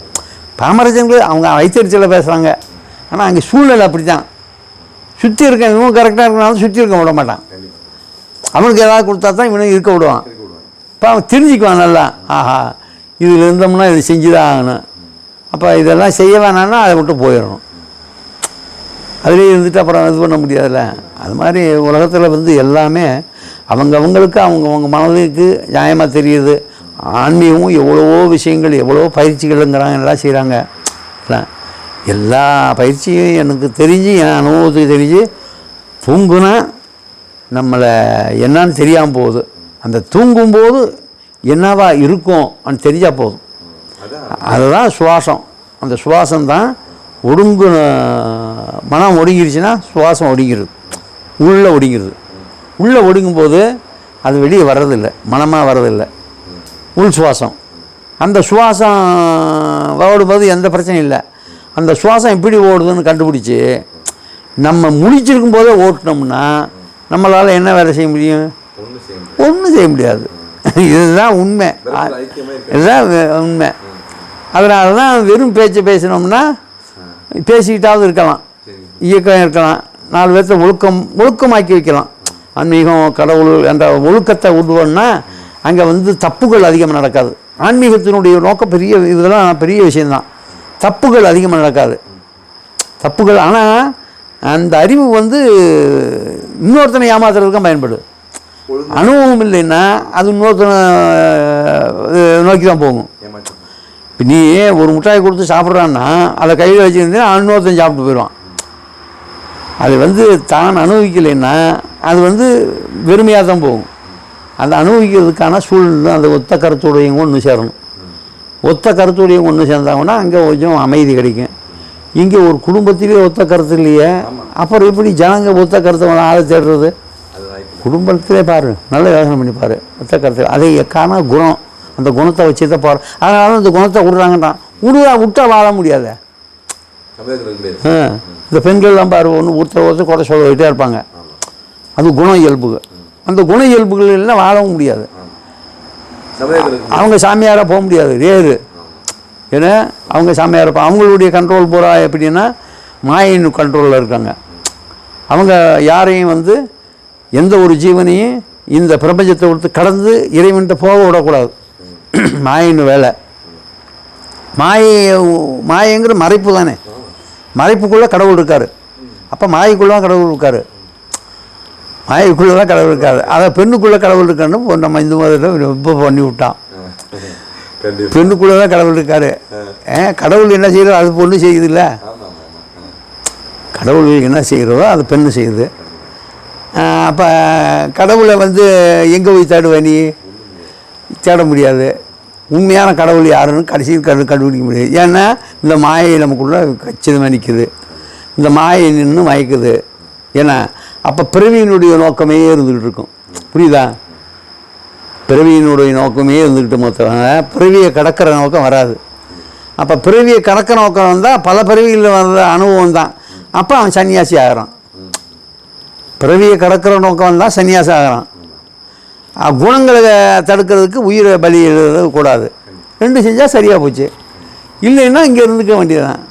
பாமரஜன்கள் அவங்க வைத்தறிச்சல பேசுகிறாங்க. ஆனால் அங்கே சூழ்நிலை அப்படி தான். சுற்றி இருக்க இவன் கரெக்டாக இருக்கனாலும் சுற்றி இருக்க விட மாட்டான். அவனுக்கு ஏதாவது கொடுத்தா தான் இவனும் இருக்க விடுவான். இப்போ அவன் தெரிஞ்சுக்குவான் நல்லா, ஆஹா இதில் இருந்தோம்னா இது செஞ்சு தான் ஆகணும். அப்போ இதெல்லாம் செய்ய வேணான்னா அதை விட்டு போயிடணும். அதிலே இருந்துட்டு அப்புறம் இது பண்ண முடியாதுல்ல. அது மாதிரி உலகத்தில் வந்து எல்லாமே அவங்களுக்கு அவங்க மனதுக்கு நியாயமாக தெரியுது. ஆன்மீகமும் எவ்வளவோ விஷயங்கள், எவ்வளவோ பயிற்சிகள்ங்கிறாங்க, எல்லாம் செய்கிறாங்க. எல்லா பயிற்சியும் எனக்கு தெரிஞ்சு, என் அனுபவத்துக்கு தெரிஞ்சு, தூங்குனா நம்மளை என்னான்னு தெரியாமல் போகுது. அந்த தூங்கும்போது என்னவா இருக்கும் அப்படின்னு தெரிஞ்சால் போதும். அதுதான் சுவாசம். அந்த சுவாசம்தான் ஒடுங்கு. மனம் ஒடுங்கிருச்சுன்னா சுவாசம் ஒடுங்கிடுது, உள்ளே ஒடுங்கிடுது. உள்ளே ஒடுங்கும்போது அது வெளியே வர்றதில்லை, மனமாக வர்றதில்லை, உள் சுவாசம். அந்த சுவாசம் ஓடும்போது எந்த பிரச்சனையும் இல்லை. அந்த சுவாசம் எப்படி ஓடுதுன்னு கண்டுபிடிச்சி நம்ம முழிச்சிருக்கும் போதே ஓட்டினோம்னா நம்மளால் என்ன வேலை செய்ய முடியும்? ஒன்றும் செய்ய முடியாது. இதுதான் உண்மை, இதுதான் உண்மை. அதனால தான் வெறும் பேச்சு பேசினோம்னா பேசிக்கிட்டாவது இருக்கலாம், இயக்கம் இருக்கலாம், 4 பேர்த்த ஒழுக்கமாக்கி வைக்கலாம். ஆன்மீகம் கடவுள் என்ற ஒழுக்கத்தை விடுவோன்னா அங்கே வந்து தப்புகள் அதிகமாக நடக்காது. ஆன்மீகத்தினுடைய நோக்கம் இதெல்லாம் பெரிய விஷயந்தான். தப்புகள் அதிகமாக நடக்காது, தப்புகள். ஆனால் அந்த அறிவு வந்து இன்னொருத்தனை ஏமாத்துறதுக்கு தான் பயன்படும். அனுபவம் இல்லைன்னா அது இன்னொருத்தனை நோக்கி தான் போகும். இப்போ நீ ஒரு மிட்டாய் கொடுத்து சாப்பிட்றான்னா அதை கையில் வச்சுருந்தீங்கன்னா இன்னொருத்தன் சாப்பிட்டு போயிடுவான். அது வந்து தான் அனுபவிக்கலைன்னா அது வந்து வெறுமையாக தான் போகும். அந்த அனுபவிக்கிறதுக்கான சூழ்நிலை அந்த ஒத்த கருத்துடையவங்க ஒன்று சேரணும். ஒத்த கருத்துடையவங்க ஒன்று சேர்ந்தாங்கன்னா அங்கே கொஞ்சம் அமைதி கிடைக்கும். இங்கே ஒரு குடும்பத்திலே ஒத்த கருத்து இல்லையே, அப்புறம் எப்படி ஜனங்க ஒத்த கருத்தை ஆளை தேடுறது? குடும்பத்திலே பாரு, நல்ல யோசனை பண்ணி பாரு. ஒத்த கருத்து அதை காண குணம், அந்த குணத்தை வச்சு தான் பாரு. அதனால இந்த குணத்தை விட்றாங்கட்டான். விட்டா வாழ முடியாத. இந்த பெண்கள்லாம் பாரு, ஒருத்தர் கூட சொல்லிகிட்டே இருப்பாங்க. அது குண இயல்புகள். அந்த குண இயல்புகள் எல்லாம் வாழவும் முடியாது. அவங்க சாமியாராக போக முடியாது, ரேரு. ஏன்னா அவங்க சாமியார் இருப்பாங்க. அவங்களுடைய கண்ட்ரோல் பூரா எப்படின்னா மாயின் கண்ட்ரோலில் இருக்காங்க. அவங்க யாரையும் வந்து எந்த ஒரு ஜீவனையும் இந்த பிரபஞ்சத்தை விட்டு கடந்து இறைவன்கிட்ட போக விடக்கூடாது. மாயின் வேலை. மாயங்கிற மறைப்பு தானே. மறைப்புக்குள்ளே கடவுள் இருக்கார். அப்போ மாயக்குள்ளே தான் கடவுள் இருக்கார். மாயக்குள்ளே தான் கடவுள் இருக்காரு. அதை பெண்ணுக்குள்ளே கடவுள் இருக்காருன்னு நம்ம இந்த மாதிரி ரொம்ப பண்ணி விட்டான். பெண்ணுக்குள்ளே தான் கடவுள் இருக்காரு. கடவுள் என்ன செய்கிறதோ அது பொண்ணு செய்யுது இல்லை. கடவுள் என்ன செய்கிறதோ அது பெண்ணு செய்யுது. அப்போ கடவுளை வந்து எங்கே போய் தேடுவ? நீ தேட முடியாது. உண்மையான கடவுள் யாருன்னு கடைசியில் கண்டுபிடிக்க முடியாது. ஏன்னா இந்த மாயை நமக்குள்ளே கச்சிதமாக நிற்குது. இந்த மாயை நின்று மயக்குது. ஏன்னா அப்போ பிறவியினுடைய நோக்கமே இருந்துக்கிட்டு இருக்கும். புரியுதா? பிறவியினுடைய நோக்கமே இருந்துக்கிட்டு மொத்தம் பிறவியை கடக்கிற நோக்கம் வராது. அப்போ பிறவியை கடக்கிற நோக்கம் வந்தால் பல பிறவிகளில் வர்ற அனுபவம் தான். அப்போ அவன் சன்னியாசி ஆகிறான். பிறவியை கடக்கிற நோக்கம் வந்தால் சன்னியாசி ஆகிறான். குணங்களை தடுக்கிறதுக்கு உயிரை பலி எழுதக்கூடாது. 2 செஞ்சால் சரியாக போச்சு. இல்லைன்னா இங்கே இருந்துக்க வேண்டியதுதான்.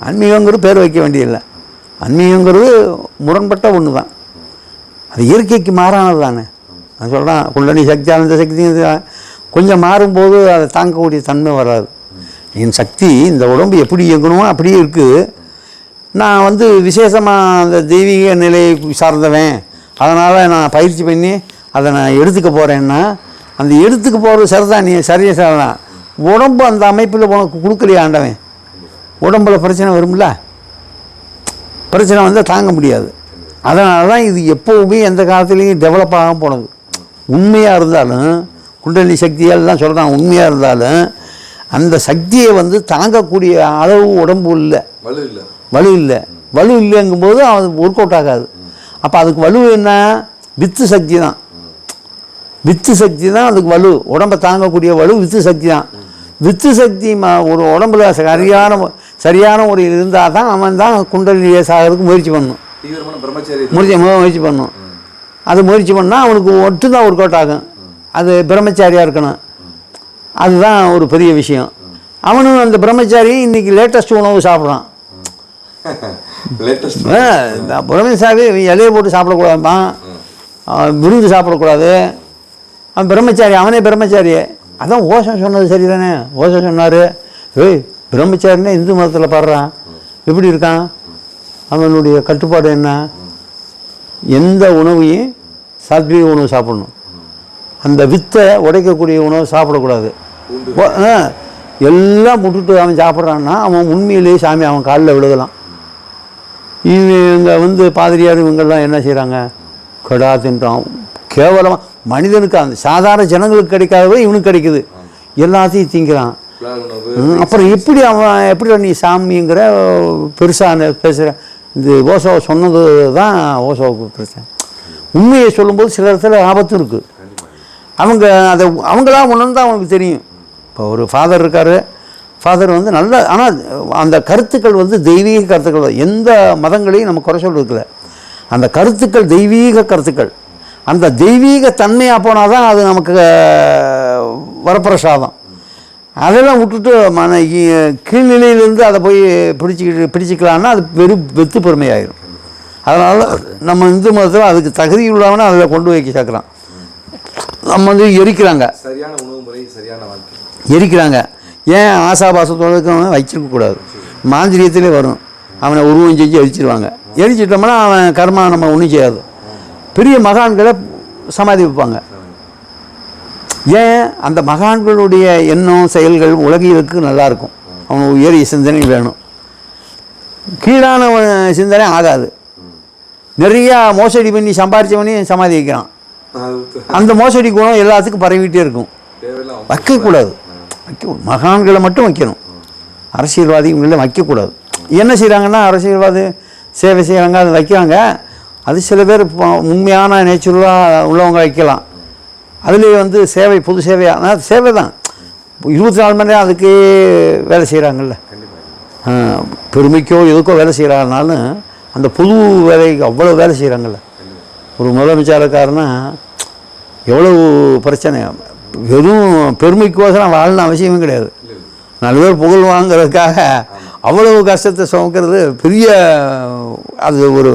ஆன்மீகங்கிறது பேர் வைக்க வேண்டியதில்லை. ஆன்மீகங்கிறது முரண்பட்ட ஒன்று தான். அது இயற்கைக்கு மாறானது தானே. அது சொல்கிறான், குண்டலி சக்தி அந்த சக்தி கொஞ்சம் மாறும்போது அதை தாங்கக்கூடிய தன்மை வராது. என் சக்தி இந்த உடம்பு எப்படி இயங்கணுமோ அப்படியே இருக்குது. நான் வந்து விசேஷமாக அந்த தெய்வீக நிலையை சார்ந்தவன், அதனால் நான் பயிற்சி பண்ணி அதை நான் எடுத்துக்க போகிறேன்னா அந்த எடுத்துக்க போகிறது சரிதான். நீ சரியாக சரிதான். உடம்பு அந்த அமைப்பில் உனக்கு கொடுக்கலையே ஆண்டவன். உடம்பில் பிரச்சனை வரும்ல. பிரச்சனை வந்தால் தாங்க முடியாது. அதனால தான் இது எப்போவுமே எந்த காலத்துலேயும் டெவலப் ஆக போனது. உண்மையாக இருந்தாலும் குண்டலினி சக்தியால் தான் சொல்கிறான். உண்மையாக இருந்தாலும் அந்த சக்தியை வந்து தாங்கக்கூடிய அளவு உடம்பு இல்லை, வலு இல்லை. வலு இல்லைங்கும்போது அது ஒர்க் அவுட் ஆகாது. அப்போ அதுக்கு வலு என்ன? வித்து சக்தி தான். வித்து சக்தி தான் அதுக்கு வலு. உடம்பை தாங்கக்கூடிய வலு வித்து சக்தி தான். வித்து சக்தி ஒரு உடம்புல சரியான ஒரு இருந்தால் தான் அவன் தான் குண்டலினியை சாகிறதுக்கு முயற்சி பண்ணணும். முயற்சி பண்ணணும். அது முயற்சி பண்ணால் அவனுக்கு ஒட்டு தான் ஒர்க் அவுட் ஆகும். அது பிரம்மச்சாரியாக இருக்கணும். அதுதான் ஒரு பெரிய விஷயம். அவனும் அந்த பிரம்மச்சாரி இன்றைக்கி லேட்டஸ்ட் உணவு சாப்பிட்றான். பிரம்மச்சாரி இலையை போட்டு சாப்பிடக்கூடாதுமா, விருந்து சாப்பிடக்கூடாது. அவன் பிரம்மச்சாரி, அவனே பிரம்மச்சாரி. அதான் ஓஷம் சொன்னது சரி தானே. ஓஷம் சொன்னார், பிரம்மச்சாரின்னா இந்து மதத்தில் பாடுறான், எப்படி இருக்கான்? அவனுடைய கட்டுப்பாடு என்ன? எந்த உணவையும் சாத்வீக உணவு சாப்பிடணும். அந்த வித்தை உடைக்கக்கூடிய உணவு சாப்பிடக்கூடாது. எல்லாம் விட்டுட்டு அவன் சாப்பிட்றான்னா அவன் உண்மையிலேயே சாமி அவன் காலில் விழுகலாம். இவங்க வந்து பாதிரியார் இவங்கெல்லாம் என்ன செய்கிறாங்க? கடா தின்றான், கேவலமாக மனிதனுக்கு அந்த சாதாரண ஜனங்களுக்கு கிடைக்காதவே இவனுக்கு கிடைக்குது, எல்லாத்தையும் திங்கிறான். அப்புறம் எப்படி நீ சாமிங்கிற பெருசாக பேசுகிற? இந்த ஓசோ சொன்னது தான் ஓசோவுக்கு பிரச்சனை. உண்மையை சொல்லும்போது சில இடத்துல ஆபத்தும் இருக்குது. அவங்களாம் உணர்ந்தால் அவனுக்கு தெரியும். இப்போ ஒரு ஃபாதர் இருக்கார், ஃபாதர் வந்து நல்ல, ஆனால் அந்த கருத்துக்கள் வந்து தெய்வீக கருத்துக்கள் தான். எந்த மதங்களையும் நம்ம குறை சொல்றதுல அந்த கருத்துக்கள் தெய்வீக கருத்துக்கள். அந்த தெய்வீக தன்மையாக போனால் தான் அது நமக்கு வரப்பிரசாதம். அதெல்லாம் விட்டுட்டு கீழ்நிலையிலேருந்து அதை போய் பிடிச்சிக்கலான்னா அது வெத்து பெருமையாயிரும். அதனால் நம்ம இந்து மதத்தில் அதுக்கு தகுதி உள்ளவனா அதில் கொண்டு வைக்க சேர்க்குறான். நம்ம வந்து எரிக்கிறாங்க, சரியான உணவு முறை, சரியான வாழ்க்கை எரிக்கிறாங்க. ஏன் ஆசாபாசத்தோடு வச்சிருக்கக்கூடாது? மாந்திரியத்திலே வரும், அவனை உருவம் செஞ்சு எரிச்சிடுவாங்க. எரிச்சிட்டோம்னா அவன் கர்மா நம்ம ஒன்றும் செய்யாது. பெரிய மகான்களை சமாதி வைப்பாங்க. ஏன்? அந்த மகான்களுடைய எண்ணம் செயல்கள் உலகிற்கு நல்லாயிருக்கும். அவனுக்கு உயரிய சிந்தனை வேணும், கீழான சிந்தனை ஆகாது. நிறையா மோசடி பண்ணி சம்பாரித்தவனையும் சமாதி வைக்கிறான். அந்த மோசடி குணம் எல்லாத்துக்கும் பரவிட்டே இருக்கும். வைக்கக்கூடாது. மகான்களை மட்டும் வைக்கணும், அரசியல்வாதிகளை வைக்கக்கூடாது. என்ன செய்கிறாங்கன்னா அரசியல்வாதி சேவை செய்கிறாங்க, அதை வைக்கிறாங்க. அது சில பேர் உண்மையான நேச்சுரலாக உள்ளவங்க வைக்கலாம். அதுலேயே வந்து சேவை, பொது சேவையாக, ஆனால் சேவை தான் 24 மணி நேரம் அதுக்கே வேலை செய்கிறாங்கல்ல. பெருமைக்கோ எதுக்கோ வேலை செய்கிறாங்கனாலும் அந்த பொது வேலைக்கு அவ்வளோ வேலை செய்கிறாங்கல்ல. ஒரு முதலமைச்சர் இருக்காருன்னா எவ்வளோ பிரச்சனை. வெறும் பெருமைக்கோசரம் வாழணும் அவசியமே கிடையாது. 4 பேர் புகழ் வாங்கிறதுக்காக அவ்வளவு கஷ்டத்தை சுமக்கிறது பெரிய, அது ஒரு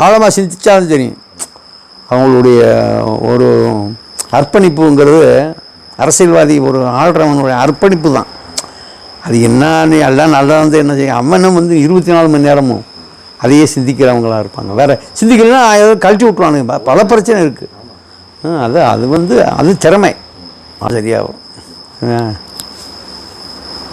ஆழமாக சிந்திச்சாலும் தெரியும். அவங்களுடைய ஒரு அர்ப்பணிப்புங்கிறது, அரசியல்வாதி ஒரு ஆள்றவனுடைய அர்ப்பணிப்பு தான். அது என்னன்னு எல்லாம் நல்லா வந்து என்ன செய்யும், அவனும் வந்து 24 மணி நேரமும் அதையே சிந்திக்கிறவங்களாக இருப்பாங்க. வேறு சிந்திக்கலன்னா ஏதோ கழட்டி விட்ருவானுங்க. பல பிரச்சனை இருக்குது. அது வந்து அது திறமை சரியாகும்.